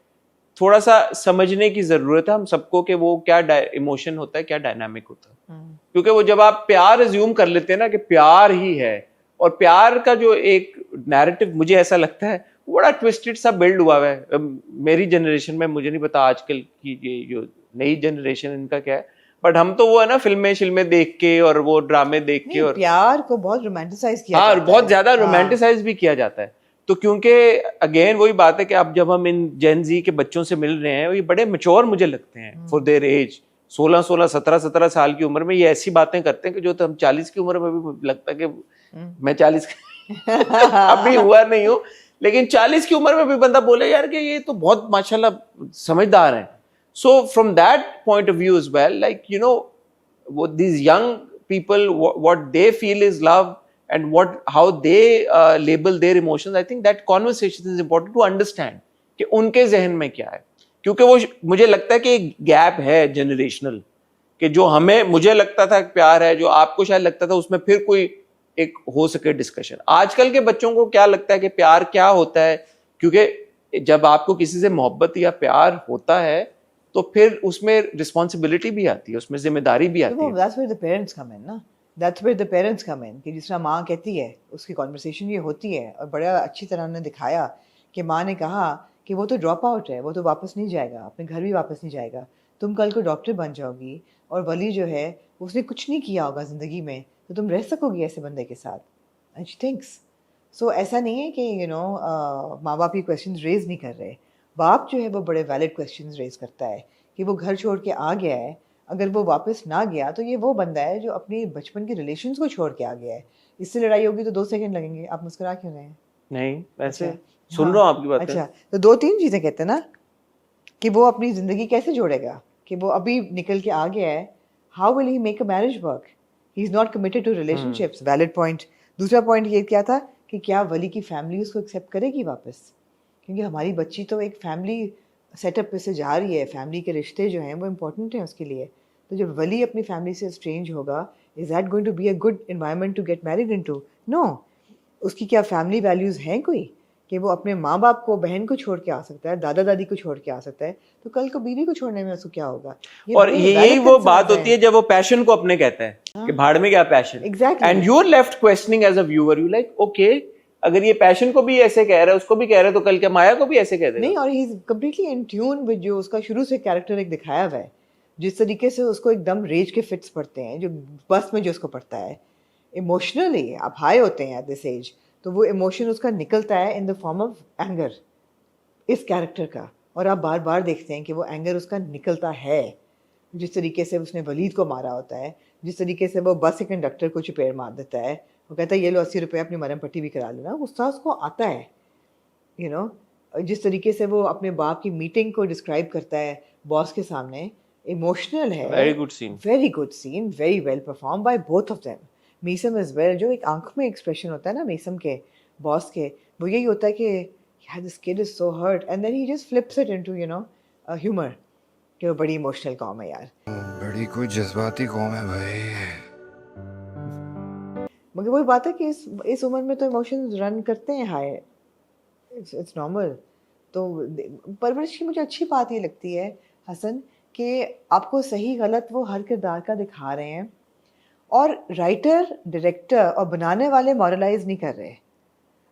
थोड़ा सा समझने की जरूरत है हम सबको कि वो क्या इमोशन होता है, क्या डायनामिक होता है। क्योंकि वो जब आप प्यार अज्यूम कर लेते हैं ना कि प्यार ही है, और प्यार का जो एक नैरेटिव मुझे ऐसा लगता है बड़ा ट्विस्टेड सा बिल्ड हुआ है मेरी जनरेशन में। मुझे नहीं पता आजकल की ये जो नई जनरेशन इनका क्या है, बट हम तो वो है ना फिल्में देख के और वो ड्रामे देख के, और प्यार को बहुत रोमांटिसाइज किया हाँ, जाता बहुत है। ज्यादा रोमांटिसाइज भी किया जाता है। तो क्योंकि अगेन वही बात है कि अब जब हम इन जेन जी के बच्चों से मिल रहे हैं, ये बड़े मैच्योर मुझे लगते हैं फॉर देयर एज। 16 17 साल की उम्र में ये ऐसी बातें करते हैं कि जो तो हम 40 की उम्र में भी लगता है कि मैं 40 अभी हुआ नहीं हूँ, लेकिन 40 की उम्र में भी बंदा बोले यार कि ये तो बहुत माशाल्लाह समझदार हैं। So from that point of view as well, like you know, what these young people, what they feel is love and how they label their emotions, I think that conversation is important to understand कि उनके जहन में क्या है, क्योंकि वो मुझे लगता है कि एक गैप है जनरेशनल, कि जो हमें मुझे लगता था प्यार है, जो आपको शायद लगता था, उसमें फिर कोई एक हो सके डिस्कशन। आजकल के बच्चों को क्या लगता है कि प्यार क्या होता है, क्योंकि जब आपको किसी से मोहब्बत या प्यार होता है तो फिर उसमें रिस्पॉन्सिबिलिटी भी आती है, उसमें जिम्मेदारी भी आती है। That's where the parents come in, ना? That's where the parents come in, कि जिस तरह माँ कहती है, उसकी कॉन्वर्सेशन ये होती है, और बड़ा अच्छी तरह उन्होंने दिखाया कि माँ ने कहा कि वो तो ड्रॉप आउट है, वो तो वापस नहीं जाएगा, अपने घर भी वापस नहीं जाएगा, तुम कल को डॉक्टर बन जाओगी, और वली जो है उसने कुछ नहीं किया होगा ज़िंदगी में, तो तुम रह सकोगी ऐसे बंदे के साथ। एंड शी थिंक्स सो ऐसा नहीं है कि यू नो माँ बाप ये क्वेश्चन रेज नहीं कर रहे, बाप जो है वो बड़े वैलिड क्वेश्चन रेज करता है कि वो घर छोड़ के आ गया है, अगर वो वापस ना गया तो ये वो बंदा है जो अपनी बचपन के रिलेशंस को छोड़ के आ गया है। इससे लड़ाई होगी तो 2 सेकंड लगेंगे। आप मुस्कुरा क्यों रहे हैं? नहीं वैसे अच्छा, सुन हाँ, रहा हूँ आपकी बात। अच्छा, तो 2-3 चीज़ें कहते हैं ना कि वो अपनी ज़िंदगी कैसे जोड़ेगा, कि वो अभी निकल के आ गया है, how will he make a marriage work, he is not committed to relationships. Valid point. दूसरा पॉइंट ये क्या था कि क्या वली की फैमिली उसको एक्सेप्ट करेगी वापस, क्योंकि हमारी बच्ची तो एक फैमिली सेटअप पे से जा रही है, फैमिली के रिश्ते जो हैं वो इम्पोर्टेंट हैं उसके लिए। तो जब वली अपनी फैमिली से स्ट्रेंज होगा, is that going to be a good environment to get married into? No. उसकी क्या फैमिली वैल्यूज़ हैं कोई कि वो अपने माँ बाप को, बहन को छोड़ के आ सकता है, दादा दादी को छोड़ के आ सकता है, तो कल को बीवी को छोड़ने में उसको क्या होगा? और यही वो बात होती है जब वो पैशन को अपने कहता है कि भाड़ में क्या passion. Exactly. And you are left questioning as a viewer, you like okay, अगर ये पैशन को भी ऐसे कह रहा है, उसको भी कह रहा है, तो कल क्या माया को भी ऐसे कह देगा? नहीं, और he is completely in tune with जो उसका शुरू से कैरेक्टर एक दिखाया हुआ है, जिस तरीके से उसको एकदम रेज के फिट्स पड़ते हैं, जो बस में जो उसको पड़ता है इमोशनली, आप हाई होते हैं एट दिस एज, तो वो इमोशन उसका निकलता है in the form of anger इस कैरेक्टर का, और आप बार बार देखते हैं कि वो एंगर उसका निकलता है। जिस तरीके से उसने वलीद को मारा होता है, जिस तरीके से वो बस के कंडक्टर को चपेड़ मार देता है, वो कहता है ये लो 80 रुपये अपनी मरहम पट्टी भी करा लेना, गुस्सा उसको आता है, यू नो। जिस तरीके से वो अपने बाप की मीटिंग को डिस्क्राइब करता है बॉस के सामने, इमोशनल है। Very good scene, very good scene, very well perform by both of them. Meesam is well, जो एक आंख में एक्सप्रेशन होता है ना मीसम के, बॉस के, वो यही होता है कि यार this kid is so hurt, and then he just flips it into you know humour, कि वो बड़ी इमोशनल कॉम है यार। बड़ी कोई जज्बाती कौम है भाई। मगर वही बात है कि इस उम्र में तो इमोशंस रन करते हैं हाई, इट्स नॉर्मल। तो परवरिश की मुझे अच्छी बात ये लगती है हसन कि आपको सही गलत वो हर किरदार का दिखा रहे हैं, और राइटर, डायरेक्टर और बनाने वाले मॉरलाइज नहीं कर रहे।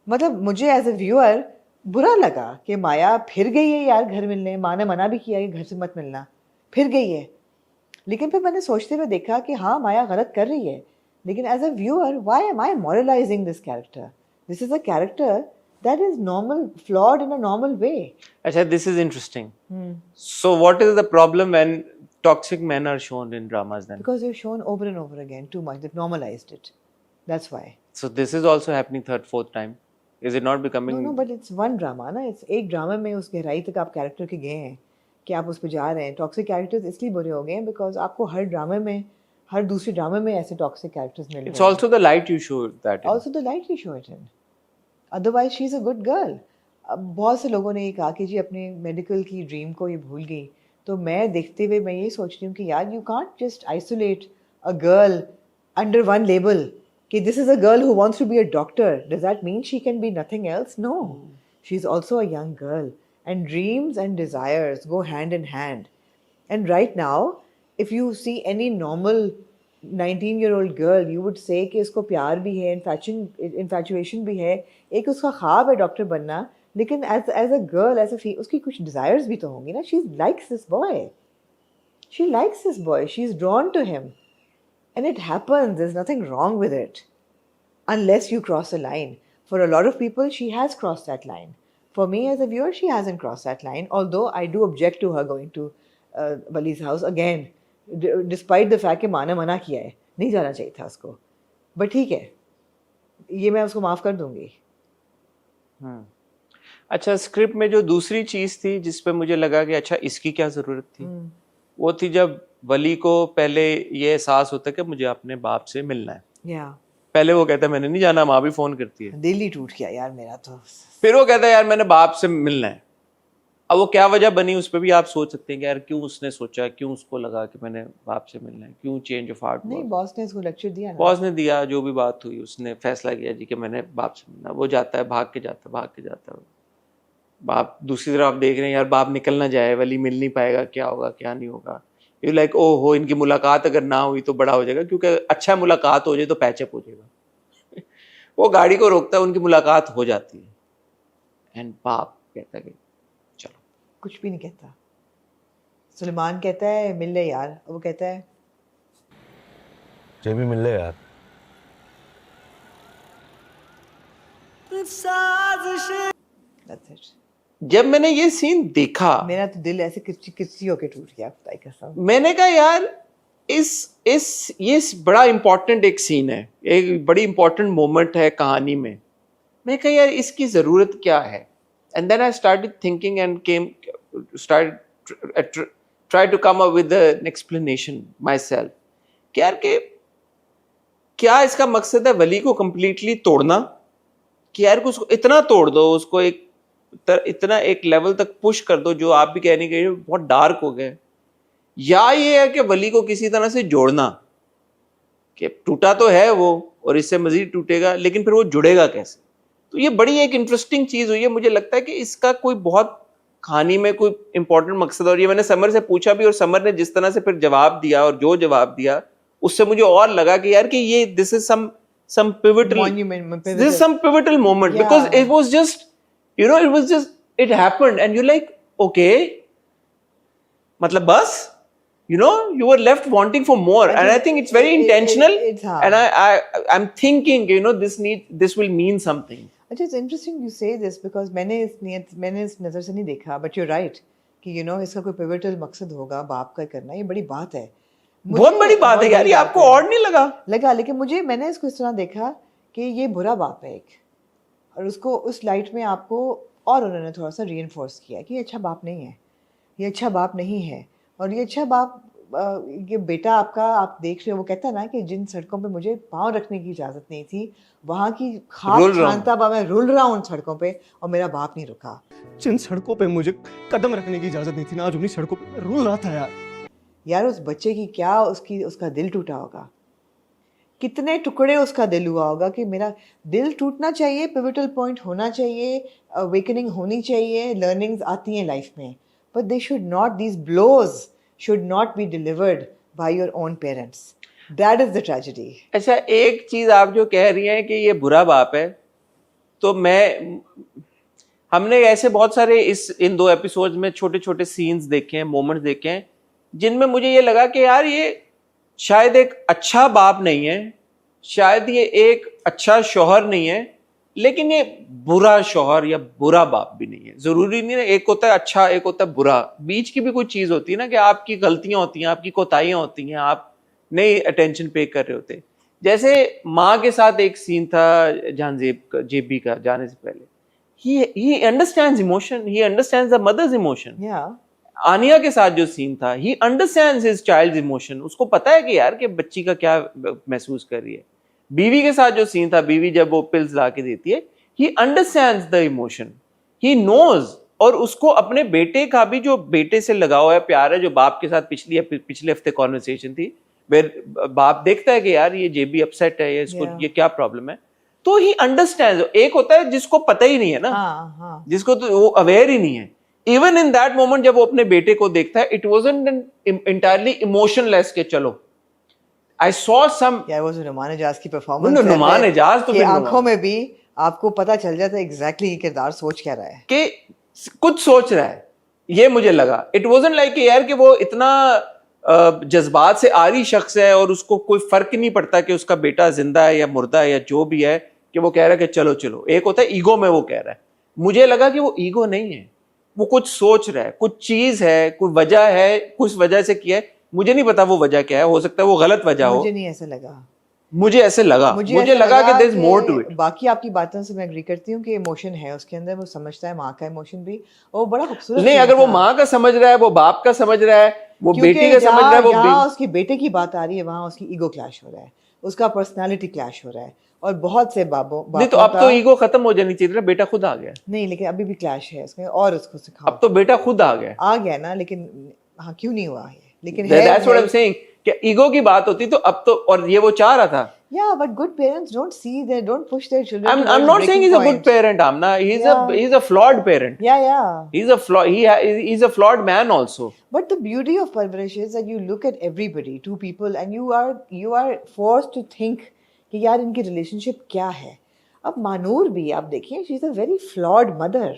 मतलब मुझे एज ए व्यूअर बुरा लगा कि माया फिर गई है यार घर मिलने, माँ ने मना भी किया कि घर से मत मिलना, फिर गई है। लेकिन फिर मैंने सोचते हुए देखा कि हाँ माया गलत कर रही है, लेकिन as a viewer why am I moralising this character? This is a character that is normal, flawed in a normal way. अच्छा, this is interesting. So what is the problem when toxic men are shown in dramas then? Because they're shown over and over again too much. They've normalized it. That's why. So this is also happening third, fourth time. Is it not becoming? No, but it's one drama ना. It's एक ड्रामा में उस गहराई तक आप कैरेक्टर के गए हैं कि आप उस पर जा रहे हैं। टॉक्सिक कैरेक्टर्स इसलिए बुरे हो गए हैं बिकॉज आपको हर ड्रामे में, हर दूसरे ड्रामे में ऐसे टॉक्सिक कैरेक्टर्स मिल रहे हैं. It's also the light you showed that. Also the light you show it in. Otherwise she is a good girl. अब बहुत से लोगों ने ये कहा कि जी अपने मेडिकल की ड्रीम को ये भूल गई, तो मैं देखते हुए मैं ये सोच रही हूँ कि यार you can't just isolate a girl under one label कि this is a girl who wants to be a doctor, does that mean she can be nothing else? No, she is also a young girl and dreams and desires go hand in hand. And right now if you see any normal 19-year-old girl, you would say कि इसको प्यार भी है, इन्फैचुएशन भी है, एक उसका ख्वाब है डॉक्टर बनना, लेकिन एज अ गर्ल, उसकी कुछ डिज़ायर्स भी तो होंगी ना। She likes this boy, she is drawn to him, and it happens, there is nothing wrong with it unless you cross a line. For a lot of people, she has crossed that line. For me as a viewer, she hasn't crossed that line. Although I do object to her going to Wali's house again, despite the fact कि माँ ने मना किया है, नहीं जाना चाहिए था उसको. But ठीक है, ये मैं उसको माफ कर दूंगी. अच्छा, स्क्रिप्ट में जो दूसरी चीज थी जिस पे मुझे लगा कि अच्छा इसकी क्या जरूरत थी, वो थी जब वली को पहले ये एहसास होता है कि मुझे अपने बाप से मिलना है. Yeah. पहले वो कहता है मैंने नहीं जाना, माँ भी फोन करती है. दिल ही टूट गया यार मेरा तो. फिर वो कहता है यार मैंने बाप से मिलना है. अब वो क्या वजह बनी उस पर भी आप सोच सकते हैं कि यार क्यों उसने सोचा, क्यों उसको लगा कि मैंने बाप से मिलना है, क्यों चेंज ऑफ हार्ट. नहीं, बॉस ने इसको लेक्चर दिया ना. बॉस ने दिया, जो भी बात हुई उसने फैसला किया जी कि मैंने बाप से मिलना. वो जाता है, भाग के जाता है. बाप दूसरी तरफ देख रहे हैं यार बाप निकल ना जाए, वली मिल नहीं पाएगा, क्या होगा क्या नहीं होगा. यू लाइक ओ हो, इनकी मुलाकात अगर ना हुई तो बड़ा हो जाएगा, क्योंकि अच्छा मुलाकात हो जाए तो पैचअप हो जाएगा. वो गाड़ी को रोकता है, उनकी मुलाकात हो जाती है. एंड बाप कहता है कि चलो. कुछ भी नहीं कहता. सुलेमान कहता है मिल ले यार, वो कहता है जेबी मिल ले यार. That's it. जब मैंने ये सीन देखा, मेरा तो दिल ऐसे किच्ची होके टूट गया, खुदा की कसम. मैंने कहा यार ये बड़ा इंपॉर्टेंट एक सीन है, एक बड़ी इंपॉर्टेंट मोमेंट है कहानी में. मैं कहा यार इसकी जरूरत क्या है. And then I started thinking and try to come up with an explanation myself. क्या इसका मकसद है वली को कंप्लीटली तोड़ना, कि यार उसको इतना तोड़ दो, उसको इतना एक लेवल तक पुश कर दो जो आप भी कहने के बहुत डार्क हो गए, या ये है कि वली को किसी तरह से जोड़ना, कि टूटा तो है वो और इससे मजीद टूटेगा, लेकिन फिर वो जुड़ेगा कैसे. तो ये बड़ी एक इंटरेस्टिंग चीज हुई है. मुझे लगता है कि इसका कोई बहुत कहानी में कोई इंपॉर्टेंट मकसद, और ये मैंने समर से पूछा भी, और समर ने जिस तरह से फिर जवाब दिया और जो जवाब दिया उससे मुझे और लगा कि यार कि ये this is some pivotal this is some pivotal moment. Yeah. Because it was just it happened and you're like okay, matlab bas, you were left wanting for more. And I think it's very intentional. It's hard. And I'm thinking this will mean something. अच्छा, it's interesting you say this because मैंने इस नज़र से नहीं देखा, but you're right कि इसका कोई pivotal मकसद होगा बाप का करना. ये बड़ी बात है, बहुत बड़ी बात है यार. ये आपको और नहीं लगा? लेकिन मैंने इसको इस तरह देखा कि ये बुरा बाप है एक, और उसको उस लाइट में आपको और उन्होंने थोड़ा सा रीइंफोर्स किया कि ये अच्छा बाप नहीं है, ये अच्छा बाप नहीं है. और ये अच्छा बाप, ये बेटा आपका, आप देख रहे हो, वो कहता है ना कि जिन सड़कों पे मुझे पाँव रखने की इजाज़त नहीं थी, वहाँ की खास शांता बा मैं रुल रहा हूँ उन सड़कों पे और मेरा बाप नहीं रुका. जिन सड़कों पे मुझे कदम रखने की इजाजत नहीं थी ना, आज उन्हीं सड़कों पे मैं रुल रहा था यार. उस बच्चे की क्या उसका दिल टूटा होगा, कितने टुकड़े उसका दिल हुआ होगा कि मेरा दिल टूटना चाहिए, पिवटल पॉइंट होना चाहिए, अवेकनिंग होनी चाहिए, लर्निंग्स आती हैं लाइफ में, but they should not, these blows should not be delivered by your own parents. That is the tragedy. अच्छा, एक चीज आप जो कह रही हैं कि ये बुरा बाप है, तो हमने ऐसे बहुत सारे इन 2 एपिसोड्स में छोटे छोटे सीन्स देखे हैं, मोमेंट्स देखे हैं, जिनमें मुझे ये लगा कि यार ये शायद एक अच्छा बाप नहीं है, शायद ये एक अच्छा शौहर नहीं है, लेकिन ये बुरा शौहर या बुरा बाप भी नहीं है. जरूरी नहीं है एक होता है अच्छा, एक होता है बुरा. बीच की भी कोई चीज होती है ना, कि आपकी गलतियां होती हैं, आपकी कोताहियां होती हैं, आप नहीं अटेंशन पे कर रहे होते. जैसे माँ के साथ एक सीन था जहां जेबी का जाने से पहले, he understands emotion, he understands the mother's emotion. Yeah. आनिया के साथ जो सीन था, he understands his child's emotion. उसको पता है कि यार कि बच्ची का क्या महसूस कर रही है. बीवी के साथ जो सीन था, बीवी जब वो पिल्स ला के देती है, he understands the emotion, he knows. और उसको अपने बेटे का भी, जो बेटे से लगा हुआ है प्यार है, जो बाप के साथ पिछले हफ्ते कॉन्वर्सेशन थी, बाप देखता है कि यार ये जेबी अपसेट है, ये क्या प्रॉब्लम है, तो ही अंडरस्टैंड. एक होता है जिसको पता ही नहीं है ना, जिसको तो वो अवेयर ही नहीं है. इवन इन दैट मोमेंट जब वो अपने बेटे को देखता है, इट वाज़न्ट एंटायरली इमोशनलेस के चलो, आई सॉ सम, क्या वो नुमान एजाज की परफॉर्मेंस, नुमान एजाज तो आंखों में भी आपको पता चल जाता है एग्जैक्टली किरदार सोच क्या रहा है, कि कुछ सोच रहा है. ये मुझे लगा. इट वाज़न्ट लाइक यार कि वो इतना जज्बात से आरी शख्स है और उसको कोई फर्क नहीं पड़ता कि उसका बेटा जिंदा है या मुर्दा है या जो भी है, कि वो कह रहा है कि चलो चलो, एक होता है ईगो में वो कह रहा है। मुझे लगा कि वो ईगो नहीं है, वो कुछ सोच रहा है, कुछ चीज है, कुछ वजह है, कुछ वजह से किया है। मुझे नहीं पता वो वजह क्या है, हो सकता है वो गलत वजह हो, मुझे नहीं ऐसा लगा। मुझे ऐसे लगा, मुझे ऐसा लगा कि there is more to it. बाकी आपकी बातों से मैं एग्री करती हूँ कि इमोशन है उसके अंदर, वो समझता है माँ का इमोशन भी, और बड़ा खूबसूरत नहीं, सीन अगर वो था। माँ का समझ रहा है, वो बाप का समझ रहा है, वो क्योंकि बेटी का समझ रहा है, वो जहाँ उसके बेटे की बात आ रही है वहाँ उसकी ईगो क्लैश हो रहा है, उसका पर्सनालिटी क्लैश हो रहा है, और बहुत से नहीं, तो अब तो ईगो खत्म हो जानी चाहिए ना, बेटा खुद आ गया। नहीं, लेकिन अभी भी क्लैश है उसमें, और उसको सिखाओ। अब तो बेटा खुद आ गया। आ गया ना, लेकिन हाँ क्यों नहीं हुआ ये, लेकिन that's what I am saying कि ईगो की बात होती तो अब तो, और ये वो चाह रहा था। Yeah, but good parents don't see, they don't push their children. I'm towards not saying breaking he's a good point. parent, Amna. Yeah. He's a flawed parent. Yeah. He's he's a flawed man also. But the beauty of Parvarish is that you look at everybody, two people, and you are forced to think कि यार इनकी relationship क्या है। अब मानूर भी आप देखिए, she's a very flawed mother.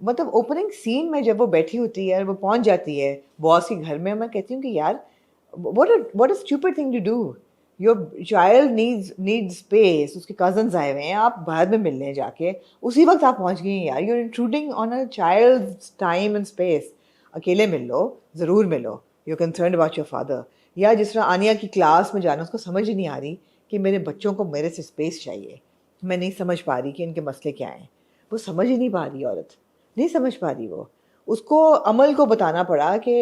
मतलब ओपनिंग सीन में जब वो बैठी होती है, वो पहुंच जाती है बॉस के घर में, मैं कहती हूँ कि यार what a stupid thing to do. Your child needs space. उसके cousins आए हुए हैं, आप बाद में मिलने जाके उसी वक्त आप पहुंच गई हैं यार। You're intruding on a child's time and space. अकेले मिल लो, ज़रूर मिलो। You're concerned about your father. या जिस तरह आनिया की क्लास में जाना, उसको समझ ही नहीं आ रही कि मेरे बच्चों को मेरे से स्पेस चाहिए, मैं नहीं समझ पा रही कि इनके मसले क्या हैं। वो समझ ही नहीं पा रही औरत, नहीं समझ पा रही। वो उसको अमल को बताना पड़ा कि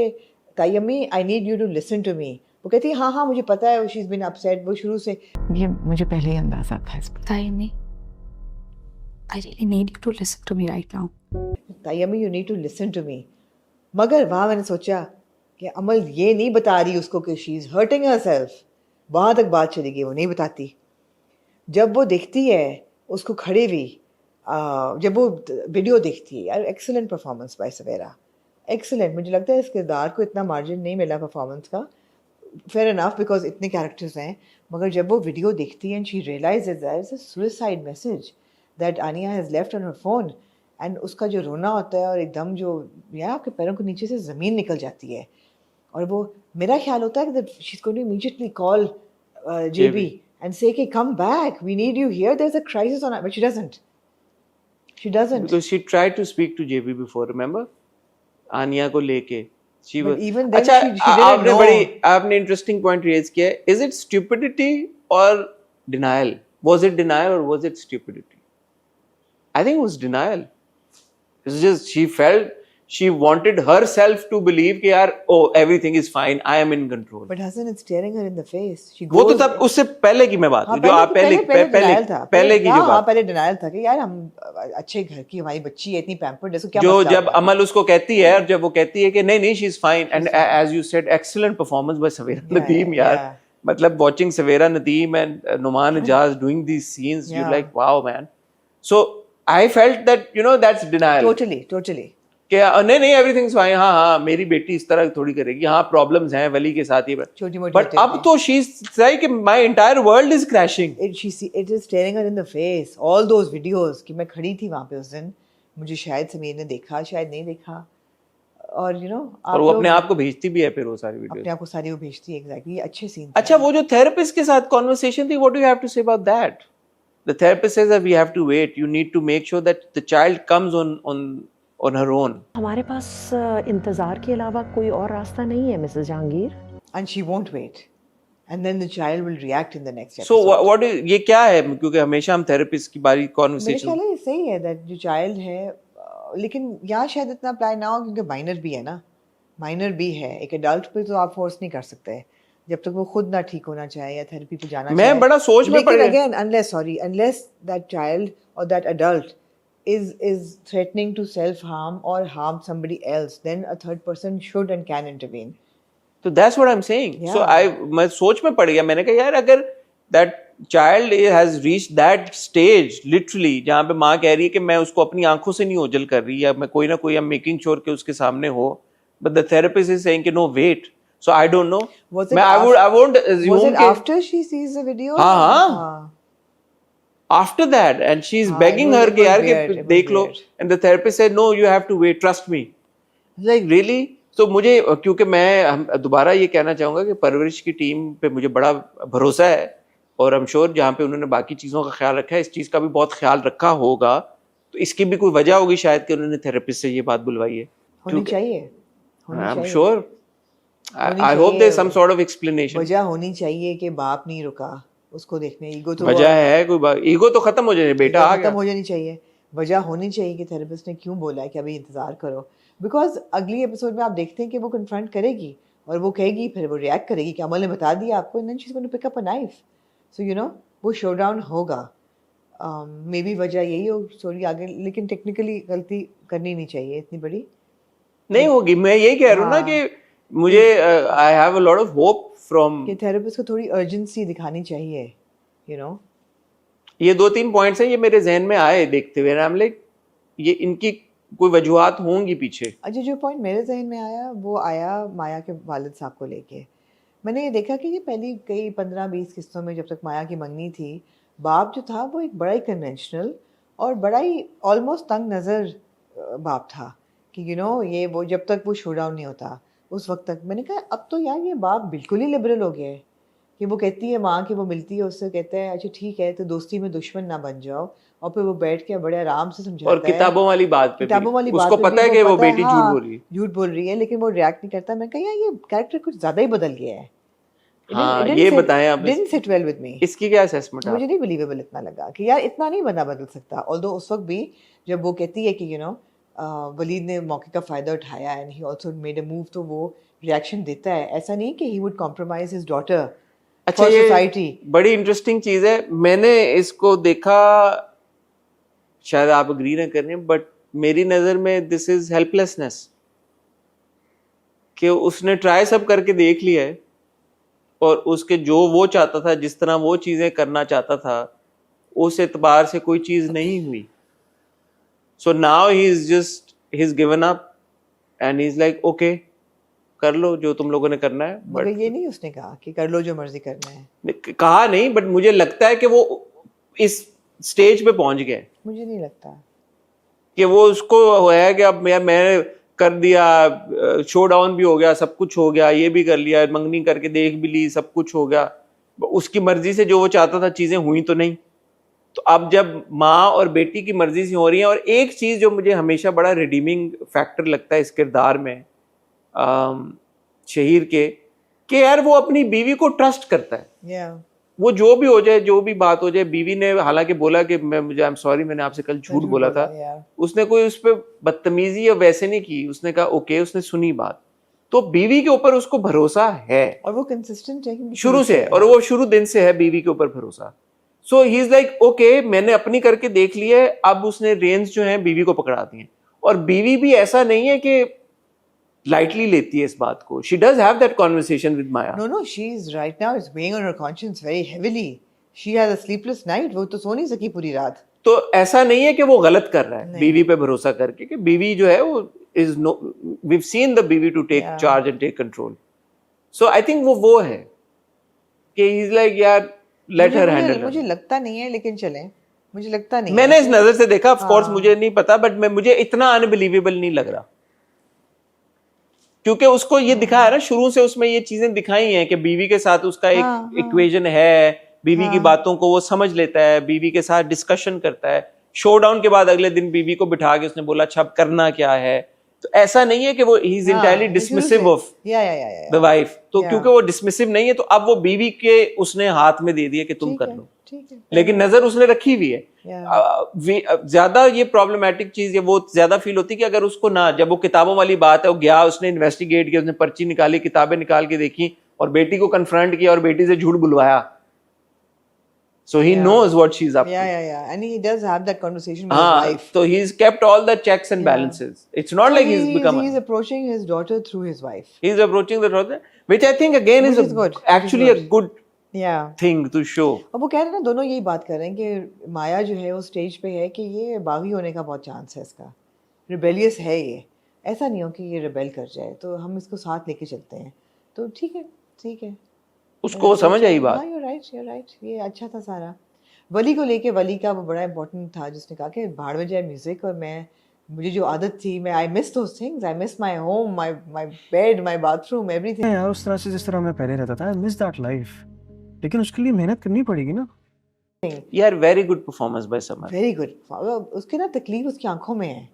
ताई अम्मी I need you to listen to me. वो कहती है हाँ हाँ मुझे पता है, शी इज़ बीन अपसेट, वो शुरू से, ये मुझे पहले ही अंदाजा था इस पर। ताई अम्मी, I really need you to listen to me right now. ताई अम्मी you need to listen to me. मगर वहाँ मैंने सोचा कि अमल ये नहीं बता रही उसको कि शी इज़ हर्टिंग हरसेल्फ, वहाँ तक बात चली गई, वो नहीं बताती। जब वो देखती है उसको खड़े हुई, जब वो वीडियो देखती है, यार excellent performance by Savera, excellent. मुझे लगता है इस किरदार को इतना मार्जिन नहीं मिला परफॉर्मेंस का, फेयर इनफ बिकॉज इतने कैरेक्टर्स हैं। मगर जब वो वीडियो देखती है and she realises that it's a suicide message that Aania has left on her phone, and उसका जो रोना होता है और एकदम जो या आपके पैरों के नीचे से ज़मीन निकल जाती है, और वो मेरा ख्याल होता है कि she is going to immediately call JB and say कि come back, we need you here, there's a crisis on, but she doesn't. Because she tried to speak to JB before, remember? आनिया को लेके she But was even then अच्छा, she didn't know. आपने इंटरेस्टिंग पॉइंट रेज किया है। Is it stupidity or denial? Was it denial or was it stupidity? I think it was denial. It's just she felt, she wanted herself to believe कि यार oh everything is fine, I am in control. But Hassan, it's staring her in the face. She वो तो goes, तब उससे पहले की मैं बात हाँ, हूँ, जो आप पहले denial था। पहले की जो हाँ, बात, पहले डिनायल था कि यार हम अच्छे घर की, हमारी बच्ची है इतनी पैम्पर्ड, इसको क्या जो मसला जब होता है? अमल उसको कहती है, और जब वो कहती है कि नहीं नहीं she is fine, and as you said excellent performance by Savera Nadeem यार। yeah. मतलब watching Savera Nadeem and Numan Ijaz doing these scenes, you're Yeah. like wow man. So I felt that that's denial. Totally. कि नहीं नहीं एवरीथिंग इज फाइन, हाँ हाँ मेरी बेटी इस तरह थोड़ी करेगी, हाँ प्रॉब्लम्स हैं वली के साथ ही, छोटी-मोटी बट होती अब हैं। तो she is like my entire world is crashing. It is staring her in the face. All those videos कि मैं खड़ी थी वहाँ पे उस दिन, मुझे शायद समीर ने देखा, शायद नहीं देखा, और और वो अपने आप को भेजती भी है फिर वो सारी वीडियो, अपने आप को सारी वो भेजती है। एग्जैक्टली, अच्छे सीन। अच्छा, वो जो थेरेपिस्ट के साथ कॉन्वर्सेशन थी, what do you have to say about that? The therapist says that we have to wait, you need to make sure that the child comes on her own. हमारे पास इंतज़ार के अलावा कोई और रास्ता नहीं है Mrs Jahangir. And she won't wait. And then the child will react in the next So episode. what ये क्या है? क्योंकि हमेशा हम थेरेपिस्ट की बारी मेरे कॉन्वर्सेशन, ख्याल है ये सही है that जो चाइल्ड है, लेकिन यहाँ शायद इतना अप्लाई ना हो क्योंकि माइनर भी है ना, माइनर भी है। एक एडल्ट पे तो आप फोर्स नहीं कर सकते जब तक वो खुद ना ठीक होना चाहे या थेरेपी पे जाना चाहे। मैं बड़ा सोच में पड़ लेकिन गया। Again unless that child or that adult is threatening to self harm or harm somebody else, then a third person should and can intervene. तो that's what I'm saying. So Yeah. मैं सोच में पड़ गया, मैंने कहा यार अगर that child has reached that stage literally जहाँ पे माँ कह रही है कि मैं उसको अपनी आंखों से नहीं ओझल कर रही, या मैं कोई ना कोई I'm making sure कि उसके सामने हो, but the therapist is saying कि no wait. So I don't know. Was it I won't assume Was it कि after she sees the video? हाँ। After that, and she's begging her कि यार कि देख लो, and the therapist said no, you have to wait, trust me. Like really? So मुझे, क्योंकि मैं दोबारा ये कहना चाहूँगा कि परवरिश की टीम पे मुझे बड़ा भरोसा है और आई एम श्योर जहाँ पे उन्होंने बाकी चीज़ों का ख्याल रखा है इस चीज़ का भी बहुत ख्याल रखा होगा, तो इसकी भी कोई वजह होगी शायद कि उन्होंने थेरेपिस्ट से ये बात बुलवाई है। होनी चाहिए, I am sure, I hope there some sort of explanation. वजह होनी चाहिए कि बाप नहीं रुका उसको देखने, ईगो तो वजह है कोई, ईगो तो खत्म हो जाए, बेटा आ खत्म गया। हो जानी चाहिए। वजह होनी चाहिए कि थेरेपिस्ट ने क्यों बोला है कि अभी इंतजार करो, बिकॉज अगली एपिसोड में आप देखते हैं कि वो कन्फ्रंट करेगी और वो कहेगी, फिर वो रिएक्ट करेगी कि अमल ने बता दिया आपको, and then she is going to pick up a knife, so you know वो शोडाउन होगा। मे बी वजह यही हो स्टोरी आगे, लेकिन टेक्निकली गलती करनी नहीं चाहिए इतनी बड़ी। नहीं होगी, मैं यही कह रहा हूँ ना कि मुझे I have a lot of hope from कि थेरेपिस्ट को थोड़ी अर्जेंसी दिखानी चाहिए, यू नो। ये 2-3 पॉइंट्स हैं ये मेरे जहन में आए देखते हुए, आई एम लाइक ये इनकी कोई वजूहात होंगी पीछे। अच्छा, जो पॉइंट मेरे जहन में आया वो आया माया के वालिद साहब को लेके। मैंने ये देखा कि ये पहली कई 15-20 किस्तों में जब तक माया की मंगनी थी, बाप जो था वो एक बड़ा ही कन्वेंशनल और बड़ा ही ऑलमोस्ट तंग नज़र बाप था कि यू नो ये वो जब तक वो शोडाउन नहीं होता उस वक्त तक। मैंने कहा अब तो यार ये बाप बिल्कुल ही लिबरल हो गया है कि वो कहती है माँ कि वो मिलती है उससे, कहते हैं अच्छा ठीक है तो दोस्ती में दुश्मन ना बन जाओ, और फिर वो बैठ के बड़े आराम से समझाता है। और किताबों वाली बात पे किताबों वाली बात उसको पे पता है भी कि वो पता है, बेटी हाँ, झूठ बोल रही है, झूठ बोल रही है, लेकिन वो रिएक्ट नहीं करता। मैं कहा यार ये कैरेक्टर कुछ ज्यादा ही बदल गया है। हाँ ये बताएं आप, didn't sit well with me। इसकी क्या असेसमेंट है? मुझे नहीं बिलीवेबल इतना लगा कि यार इतना नहीं बंदा बदल सकता। ऑल्दो उस वक्त भी जब वो कहती है कि यू नो वलीद ने मौके का फ़ायदा उठाया and he also made a move, तो वो रिएक्शन देता है। ऐसा नहीं कि he would compromise his daughter अच्छा फॉर ये सोसाइटी। बड़ी इंटरेस्टिंग चीज है, मैंने इसको देखा, शायद आप अग्री ना करें बट मेरी नजर में दिस इज हेल्पलेसनेस, कि उसने ट्राई सब करके देख लिया है और उसके जो वो चाहता था, जिस तरह वो चीजें करना चाहता था, उस एतबार से कोई चीज नहीं हुई। So now he is just he is given up and he is like okay कर लो जो तुम लोगों ने करना है। मगर बट ये नहीं उसने कहा कि कर लो जो मर्जी करना है। कहा नहीं, बट मुझे लगता है कि वो इस स्टेज पे पहुंच गए मुझे नहीं लगता कि वो उसको है कि अब मैं कर दिया, शो डाउन भी हो गया, सब कुछ हो गया, ये भी कर लिया, मंगनी करके देख भी ली, सब कुछ हो गया, उसकी मर्जी से जो वो चाहता था चीजें हुई तो नहीं। तो अब जब माँ और बेटी की मर्जी से हो रही है, और एक चीज जो मुझे हमेशा बड़ा रिडीमिंग फैक्टर लगता है इस किरदार में शहीर के, कि यार वो अपनी बीवी को ट्रस्ट करता है। या वो जो भी हो जाए, जो भी बात हो जाए, बीवी ने हालांकि बोला कि मुझे आई एम सॉरी, मैंने आपसे कल झूठ बोला था, उसने कोई उस पर बदतमीजी या वैसे नहीं की, उसने कहा ओके, उसने सुनी बात, तो बीवी के ऊपर उसको भरोसा है और वो कंसिस्टेंट है शुरू से, और वो शुरू दिन से है बीवी के ऊपर भरोसा। सो ही इज लाइक ओके मैंने अपनी करके देख ली है, अब उसने रेंज जो है बीवी को पकड़ा दी है। और बीवी भी ऐसा नहीं है कि लाइटली लेती है इस बात को, she does have that conversation with Maya. No, she is right now is weighing on her conscience very heavily. She has a sleepless night. वो तो सो नहीं सकी पूरी रात। तो ऐसा नहीं है कि वो गलत कर रहा है नहीं। बीवी पे भरोसा करके, कि बीवी जो है वो is no, we have seen the biwi to take Yeah. Charge and take control. So I think वो है कि ही इज लाइक यार लेट हर हैंडल। मुझे लगता नहीं है, लेकिन चले, मुझे लगता नहीं मैंने है। इस नजर से देखा, ऑफ कोर्स हाँ। मुझे नहीं पता, बट मुझे इतना अनबिलीवेबल नहीं लग रहा, क्योंकि उसको ये दिखाया है ना शुरू से, उसमें ये चीजें दिखाई हैं कि बीवी के साथ उसका एक हाँ, हाँ। इक्वेशन है, बीवी की बातों को वो समझ लेता है, बीवी के साथ डिस्कशन करता है। शोडाउन के बाद अगले दिन बीवी को बिठा के उसने बोला अच्छा अब करना क्या है। तो ऐसा नहीं है कि वो he is entirely dismissive of the wife, तो Yeah. क्योंकि वो डिसमिसिव नहीं है, तो अब वो बीवी के उसने हाथ में दे दिया कि तुम कर लो, ठीक है। लेकिन नजर उसने रखी हुई है। Yeah. ज्यादा ये प्रॉब्लमेटिक चीज है, वो ज्यादा फील होती है कि अगर उसको ना, जब वो किताबों वाली बात है, वो गया, उसने इन्वेस्टिगेट किया, उसने पर्ची निकाली, किताबें निकाल के देखी और बेटी को कन्फ्रंट किया और बेटी से झूठ बुलवाया, so he Yeah. knows what she's up Yeah, to. yeah, yeah. And he does have that conversation with his हाँ, wife. so he's kept all the checks and Yeah. balances. It's not like he's become. He's approaching his daughter through his wife. He's approaching the truth, which I think again Which is is good. actually Which a is good Yeah. thing to show. अब वो कह रहे हैं ना, दोनों यही बात कर रहे हैं कि माया जो है वो स्टेज पे है कि ये बागी होने का बहुत चांस है इसका, रिबेलियस है ये, ऐसा नहीं हो कि ये रिबेल कर जाए, तो हम इसको साथ लेके चलते हैं। तो ठीक है, ठीक है, उसको वो समझ आई बात। हाँ, you're right, ये अच्छा था सारा। वली को लेके, वली का वो बड़ा इंपॉर्टेंट था, जिसने कहा कि भाड़ में जाए म्यूजिक, और मुझे जो आदत थी, मैं I miss those things, I miss my home, my bed, my bathroom, everything. यार उस तरह से जिस तरह मैं पहले रहता था, आई मिस दैट लाइफ। लेकिन उसके लिए मेहनत करनी पड़ेगी ना। यार very good performance by summer. Very good. उसके ना तकलीफ उसकी आंखों में है।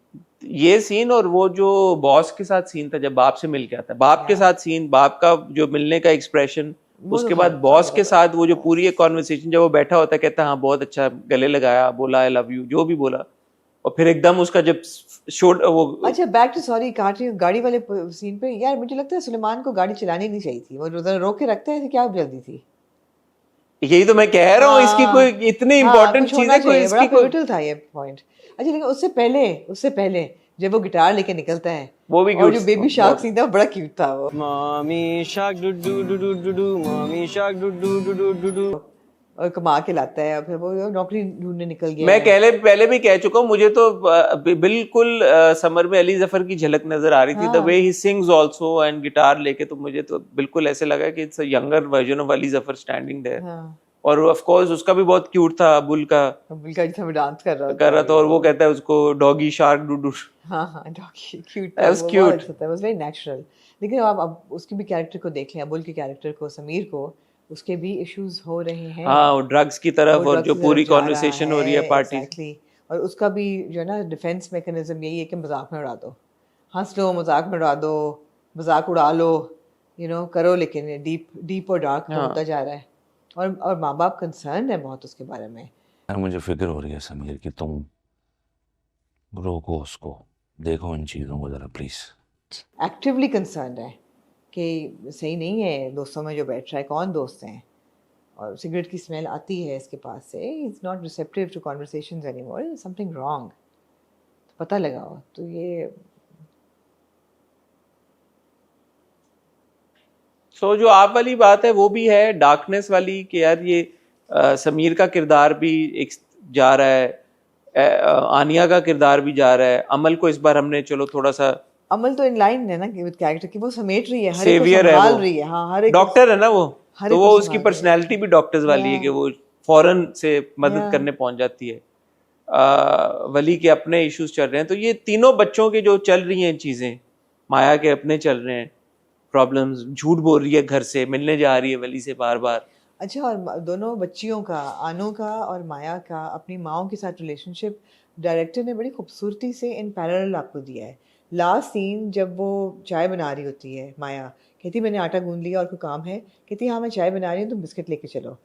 ये सीन और वो जो बॉस के साथ सीन था जब बाप से मिल के आता है, बाप के साथ सीन, बाप का जो मिलने का एक्सप्रेशन, वो उसके तो बाद बहुत बॉस के अच्छा साथ वो जो पूरी एक कॉन्वर्सेशन, जब वो बैठा होता है कहता है हाँ बहुत अच्छा, गले लगाया, बोला आई लव यू, जो भी बोला, और फिर एकदम उसका जब शोट वो अच्छा बैक टू सॉरी काट रही हूँ, गाड़ी वाले सीन पे यार मुझे लगता है सुलेमान को गाड़ी चलानी नहीं चाहिए थी, वो उधर रोक के रखते हैं, क्या जल्दी थी। यही तो मैं कह रहा हूँ, इसकी कोई इतनी इंपॉर्टेंट चीज है, कोई इसकी कोई पिवटल था ये पॉइंट। अच्छा लेकिन उससे पहले जब वो गिटार लेके निकलता है, वो भी और cute जो बेबी था, शार्क बहुत- सीन था बड़ा क्यूट था वो। Mummy shark do do do do do do, mummy shark do do do do do do. और कमा के लाता है, और फिर वो नौकरी ढूंढने निकल गया मैं है। पहले भी कह चुका हूँ, मुझे तो बिल्कुल समर में अली जफर की झलक नजर आ रही थी, the way he sings also and guitar लेके, तो मुझे तो बिल्कुल ऐसे लगा कि it's a younger version of Ali Zafar standing there. हाँ और ऑफ कोर्स उसका भी बहुत क्यूट था, अबुल का बिल्कुल जैसे डांस कर रहा था, और वो कहता है उसको डॉगी शार्क डू। हाँ डॉगी क्यूट That था, was वो cute. बहुत अच्छा था, वाज वेरी नेचुरल। लेकिन अब उसकी भी कैरेक्टर को देख लें, अबुल के कैरेक्टर को, समीर को, उसके भी इश्यूज हो रहे हैं। हाँ, और ड्रग्स की तरफ, वो और drugs जो की पूरी तरफ जा कॉन्वर्सेशन रहा हो रही है पार्टी, exactly। और उसका भी जो है ना डिफेंस मैकेनिज्म यही है कि मजाक में उड़ा दो, हंस लो, मजाक में उड़ा दो, मजाक उड़ा लो, करो, लेकिन डीप और डार्क हाँ। होता जा रहा है। और माँ बाप कंसर्न है बहुत उसके बारे में। यार मुझे फिक्र हो रही है समीर की, तुम रोको उसको, देखो इन चीज़ों को ज़रा प्लीज़। एक्टिवली कंसर्न है कि सही नहीं है दोस्तों में जो बैठ रहा है, कौन दोस्त हैं, और सिगरेट की स्मेल आती है इसके पास से, is not receptive to conversations anymore, something wrong, पता लगाओ। तो ये सो जो आप वाली बात है वो भी है, डार्कनेस वाली, कि यार ये समीर का किरदार भी एक जा रहा है, आनिया का किरदार भी जा रहा है, अमल को इस बार हमने चलो थोड़ा सा, अमल तो इन लाइन है ना विद कैरेक्टर की, वो समेट रही है, हर एक को सेवियर है संभाल वो, रही है। हाँ हर एक डॉक्टर है ना वो, हर तो एक वो को उसकी संभाल रही है। पर्सनैलिटी भी डॉक्टर्स वाली है कि वो फौरन से मदद करने पहुंच जाती है। वली के अपने इश्यूज चल रहे हैं, तो ये तीनों बच्चों के जो चल रही हैं चीजें, माया के अपने चल रहे हैं प्रॉब्लम्स, झूठ बोल रही है घर से, मिलने जा रही है वली से बार बार। अच्छा, और दोनों बच्चियों का, आनो का और माया का, अपनी माओं के साथ रिलेशनशिप डायरेक्टर ने बड़ी खूबसूरती से इन पैरेलल आपको दिया है। लास्ट सीन जब वो चाय बना रही होती है, माया कहती मैंने आटा गूंद लिया और कोई काम है, कहती हाँ मैं चाय बना रही हूँ, तुम बिस्किट लेके चलो,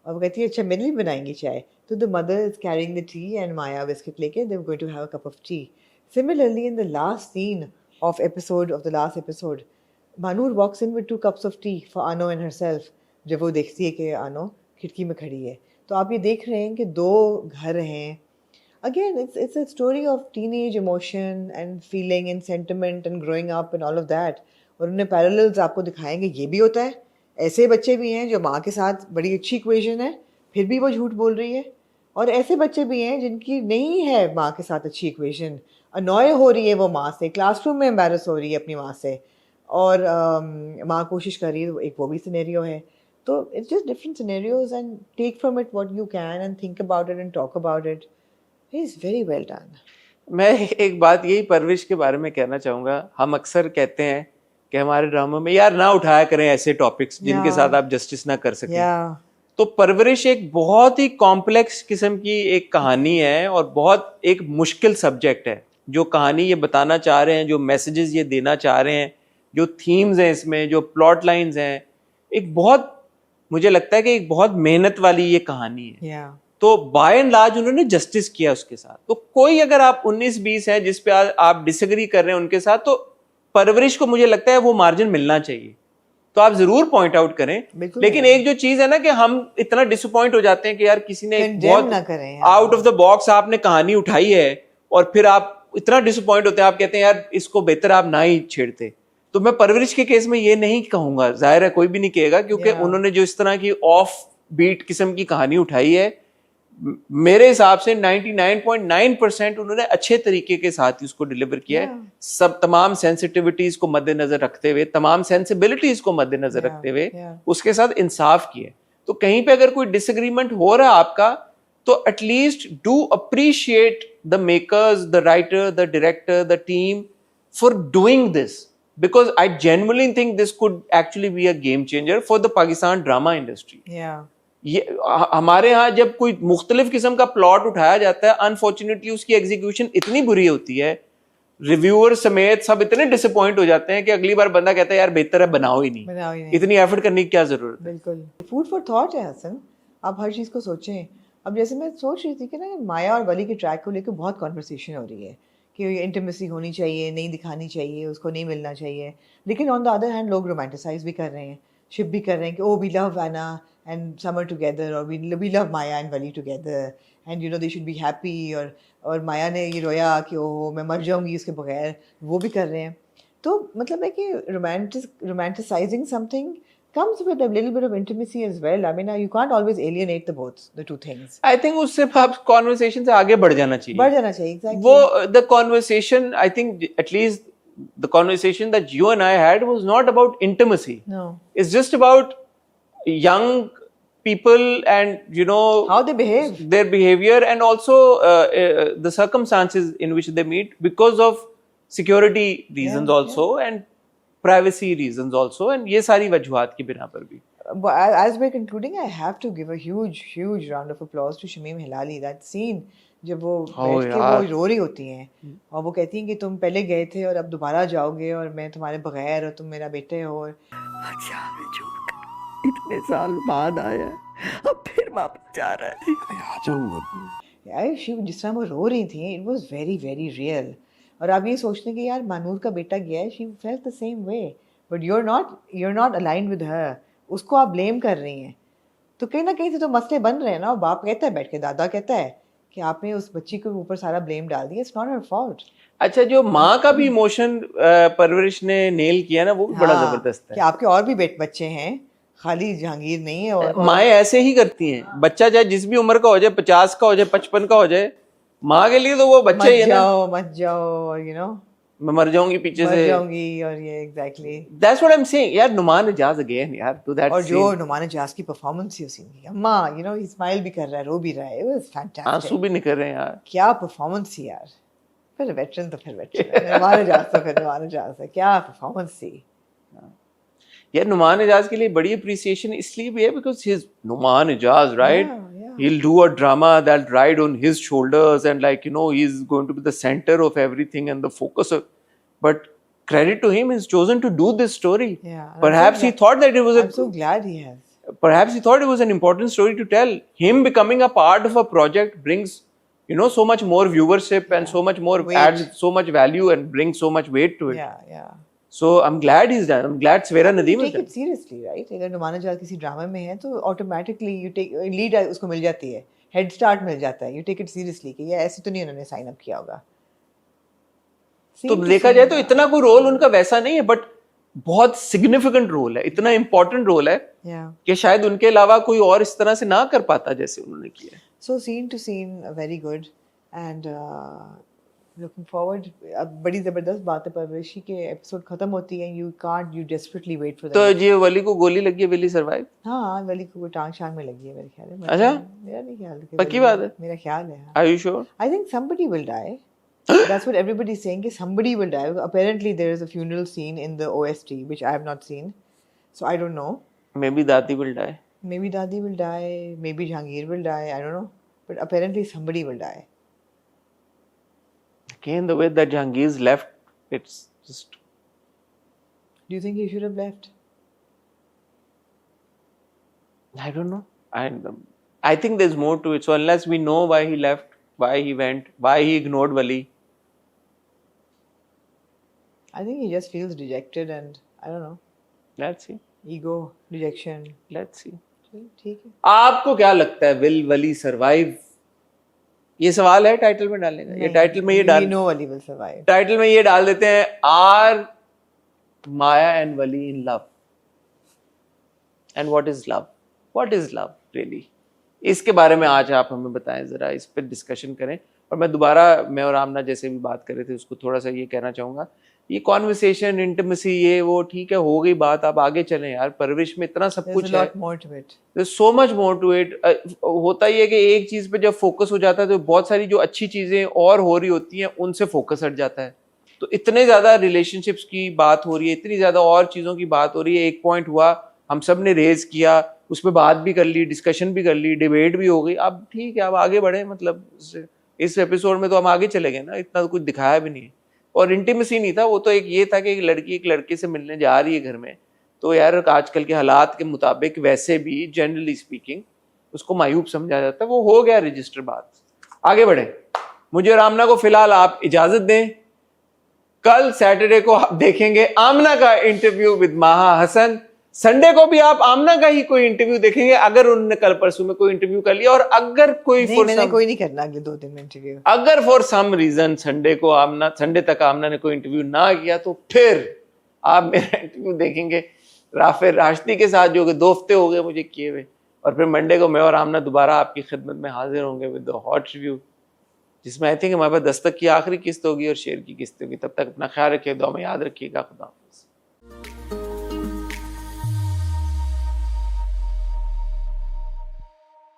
और वो कहती है अच्छा मेरे लिए बनाएंगी चाय, तो the mother is carrying the tea and Maya biscuit लेके they were going to have a cup of tea. Similarly in the last scene of the last episode, Manur walks in with 2 cups of tea for Ano and herself, जब वो देखती है कि आनो खिड़की में खड़ी है। तो आप ये देख रहे हैं कि दो घर हैं। Again, it's a story of teenage emotion and feeling and sentiment and growing up and all of that. और उन्हें parallels आपको दिखाएंगे, ये भी होता है, ऐसे बच्चे भी हैं जो माँ के साथ बड़ी अच्छी इक्वेशन है फिर भी वो झूठ बोल रही है, और ऐसे बच्चे भी हैं जिनकी नहीं है माँ के साथ अच्छी इक्वेशन, अनॉय हो रही है वो माँ से, क्लासरूम में एम्बेरस हो रही है अपनी माँ से, और माँ कोशिश कर रही है, एक वो भी सिनेरियो है। तो it's just different scenarios and take from it what you can and think about it and talk about it. Is very well done. मैं एक बात यही परवरिश के बारे में कहना चाहूँगा, हम अक्सर कहते हैं कि हमारे ड्रामों में यार ना उठाया करें ऐसे टॉपिक्स जिनके साथ आप जस्टिस ना कर सकें। तो परवरिश एक बहुत ही कॉम्प्लेक्स किस्म की एक कहानी है और बहुत एक मुश्किल सब्जेक्ट है। जो कहानी ये बताना चाह रहे हैं, जो मैसेजेस ये देना चाह रहे हैं, जो थीम्स हैं इसमें, जो प्लॉट लाइंस हैं, एक बहुत, मुझे लगता है कि एक बहुत मेहनत वाली ये कहानी है। तो बाय एंड लार्ज उन्होंने जस्टिस किया उसके साथ। तो कोई अगर आप 19-20 हैं जिस पे आप डिसएग्री कर रहे हैं उनके साथ, तो परवरिश को मुझे लगता है वो मार्जिन मिलना चाहिए, तो आप जरूर पॉइंट आउट करें। लेकिन एक जो चीज है ना कि हम इतना डिसअपॉइंट हो जाते हैं कि यार किसी ने बहुत आउट ऑफ द बॉक्स आपने कहानी उठाई है और फिर आप इतना डिसअपॉइंट होते हैं, आप कहते हैं यार इसको बेहतर आप ना ही छेड़ते। तो मैं परवरिश के केस में ये नहीं कहूंगा, जाहिर है कोई भी नहीं कहेगा, क्योंकि उन्होंने जो इस तरह की ऑफ बीट किस्म की कहानी उठाई है, मेरे हिसाब से 99.9% उन्होंने अच्छे तरीके के साथ उसको डिलीवर किया है। सब तमाम सेंसिटिविटीज को मद्देनजर रखते हुए, तमाम सेंसिबिलिटीज को मद्देनजर रखते हुए उसके साथ इंसाफ किया। तो कहीं पे अगर कोई डिसएग्रीमेंट हो रहा है आपका, तो at least do appreciate the makers, the writer, the director, the team for doing this. because I genuinely think this could actually be a game changer for the Pakistan drama industry. Yeah. ये हमारे यहाँ जब कोई मुख्तलिफ किस्म का प्लॉट उठाया जाता है, अनफॉर्चुनेटली उसकी एग्जीक्यूशन इतनी बुरी होती है, रिव्यूअर समेत सब इतने डिसअपॉइंट हो जाते हैं कि अगली बार बंदा कहता है यार बेहतर है बनाओ ही नहीं, बनाओ ही नहीं। इतनी एफर्ट करने की क्या जरूरत है। बिल्कुल, फूड फॉर थॉट है हसन, आप हर चीज़ को सोचें। अब जैसे मैं सोच रही थी कि ना माया और वली के ट्रैक को लेकर बहुत कॉन्वर्सेशन हो रही है कि इंटीमेसी होनी चाहिए, नहीं दिखानी चाहिए, उसको नहीं मिलना चाहिए, लेकिन ऑन द अदर हैंड लोग रोमांटिसाइज भी कर रहे हैं, शिप भी कर रहे हैं कि oh we love Ana and Samar together, और we love Maya and Wali together and you know they should be happy, और माया ने ये रोया कि ओह मैं मर जाऊंगी उसके बगैर, वो भी कर रहे हैं। तो मतलब है कि romanticizing something comes with a little bit of intimacy as well. I mean, you can't always alienate the two things. I think उससे आप कॉन्वर्सेशन से आगे बढ़ जाना चाहिए। बढ़ जाना चाहिए, exactly. वो the conversation, I think at least the conversation that you and I had was not about intimacy. No. It's just about young people and you know How they behave. their behavior, and also the circumstances in which they meet because of security reasons also and privacy reasons also, and ये सारी वजूहात की बिना पर भी। But as we're concluding, I have to give a huge round of applause to Shamim Hilali. That scene, जब वो बैठ के वो रो रही होती हैं और वो कहती हैं कि तुम पहले गए थे और अब दोबारा जाओगे और मैं तुम्हारे बगैर, और तुम मेरा बेटे हो, और अच्छा मैं छोड़कर इतने साल बाद आया, अब फिर वापस जा रहा है। आ जाऊंगा। यार शिव जिस तरह वो रो रही थी, it was very very real. और आप ये सोचते हैं कि यार मानूर का बेटा गया है, she felt the same way, but you are not aligned with her, उसको आप ब्लेम कर रही हैं। तो कहीं ना कहीं से तो मसले बन रहे हैं ना। बाप कहता है बैठ के, दादा कहता है कि आपने उस बच्ची के ऊपर सारा ब्लेम डाल दिया, इट्स नॉट हर फॉल्ट। अच्छा, जो माँ का भी इमोशन परवरिश ने नेल किया ना, वो भी बड़ा जबरदस्त कि है। आपके और भी बच्चे हैं, खाली जहांगीर नहीं है। और माएँ ऐसे ही करती हैं, बच्चा चाहे जिस भी उम्र का हो जाए, 50 का हो जाए, 55 का हो जाए, माँ के लिए तो वो बच्चा ही है ना। मत जाओ, और यू नो मैं मर जाऊंगी पीछे मर से, जाऊंगी, और ये exactly that's what I am saying. यार नुमान इजाज अगेन यार टू दैट और सीन, जो नुमान इजाज की परफॉर्मेंस थी उस सीन की, अम्मा यू नो ही स्माइल भी कर रहा है, रो भी रहा है, इट वाज आंसू फैंटास्टिक। भी निकल रहे हैं यार। क्या परफॉर्मेंस थी यार। फिर वेटरन तो फिर वेटरन, नुमान इजाज तो फिर नुमान इजाज है, क्या परफॉर्मेंस थी। यार नुमान इजाज के लिए बड़ी अप्रिसिएशन इसलिए भी है because his Noman Ijaz, right, he'll do a drama that'll ride on his shoulders and like you know he's going to be the center of everything and the focus of, but credit to him, he's chosen to do this story. Yeah, Perhaps he thought that it was I'm so glad he has. perhaps he thought it was an important story to tell. Him becoming a part of a project brings you know so much more viewership and so much more Weight. adds so much value and brings so much weight to it. Yeah. So I'm glad he's done. I'm glad Svera Nadeem has Take done. it seriously, right? अगर नुमान इजाज किसी ड्रामा में है तो ऑटोमेटिकली यू टेक लीड उसको मिल जाती है, हेड स्टार्ट मिल जाता है, यू टेक इट सीरियसली कि ये ऐसे तो नहीं उन्होंने साइन अप किया होगा। तो देखा जाए तो इतना कोई रोल उनका वैसा नहीं है, बट बहुत सिग्निफिकेंट रोल है, इतना इंपॉर्टेंट रोल है कि शायद उनके अलावा कोई और इस तरह से ना कर पाता जैसे उन्होंने किया। So scene to scene very good and looking forward. अब बड़ी जबरदस्त बात है, परवरिशी के एपिसोड खत्म होती है, यू डेस्परेटली वेट फॉर तो ये वली को गोली लगी है, विली सर्वाइव? हाँ, वली को टांग शांग में लगी है मेरे ख्याल में। अच्छा, मेरा नहीं ख्याल है, पक्की बात है? मेरा ख्याल है। Are you sure? I think somebody will die. That's what everybody is saying. Somebody will die. Apparently, there is a funeral scene in the OST, which I have not seen. So I don't know. Maybe Dadi will die. Maybe Dadi will die. Maybe Jahangir will die. I don't know. But apparently, somebody will die. Again, the way that Jahangir's left, it's just. Do you think he should have left? I don't know. I think there's more to it. So unless we know why he left, why he went, why he ignored Wali. I think he just feels dejected and I don't know. Let's see. Ego, rejection. Let's see. ठीक है। आपको क्या लगता है, विल वली सरवाइव? ये सवाल है टाइटल में डालने का। ये टाइटल में ये डाल, We know Wali will survive. Title में ये डाल देते हैं, are Maya and Wali in love? And what is love? What is love really? इसके बारे में आज आप हमें बताएं, जरा इस पर डिस्कशन करें। और मैं दोबारा, मैं और आमना जैसे भी बात कर रहे थे, उसको थोड़ा सा ये कहना चाहूंगा, ये कॉन्वर्सेशन, इंटिमेसी, ये वो ठीक है, हो गई बात, आप आगे चलें यार। परवरिश में इतना सब कुछ है, lot more to it. there's so much more to it. होता ही है कि एक चीज पे जब फोकस हो जाता है तो बहुत सारी जो अच्छी चीजें और हो रही होती हैं उनसे फोकस हट जाता है। तो इतने ज्यादा रिलेशनशिप्स की बात हो रही है, इतनी ज्यादा और चीजों की बात हो रही है। एक पॉइंट हुआ, हम सब ने रेज किया, उस पर बात भी कर ली, डिस्कशन भी कर ली, डिबेट भी हो गई। अब ठीक है, अब आगे बढ़े। मतलब इस एपिसोड में तो हम आगे चले गए ना, इतना तो कुछ दिखाया भी नहीं है। और इंटीमेसी नहीं था, वो तो एक ये था कि एक लड़की एक लड़के से मिलने जा रही है घर में, तो यार आजकल के हालात के मुताबिक वैसे भी जनरली स्पीकिंग उसको मायूब समझा जाता है। वो हो गया रजिस्टर, बात आगे बढ़े। मुझे और आमना को फिलहाल आप इजाजत दें। कल सैटरडे को आप देखेंगे आमना का इंटरव्यू विद माहा हसन। संडे को भी आप आमना का ही कोई इंटरव्यू देखेंगे, अगर उन्होंने कल परसों में कोई इंटरव्यू कर लिया। और अगर कोई नहीं, मैंने कोई नहीं करना अगले 2 दिन में इंटरव्यू। अगर फॉर सम रीजन संडे तक आमना ने कोई इंटरव्यू ना किया, तो फिर आप मेरा इंटरव्यू देखेंगे राफेल राशदी के साथ, जो कि 2 हफ्ते हो गए मुझे किए हुए। और फिर मंडे को मैं और आमना दोबारा आपकी खिदमत में हाजिर होंगे विद द हॉट रिव्यू, जिसमें आई थिंक हमारे पास दस्तक की आखिरी किस्त होगी और शेर की किस्त होगी। तब तक अपना ख्याल रखिए, दुआ में याद रखिएगा। खुदा।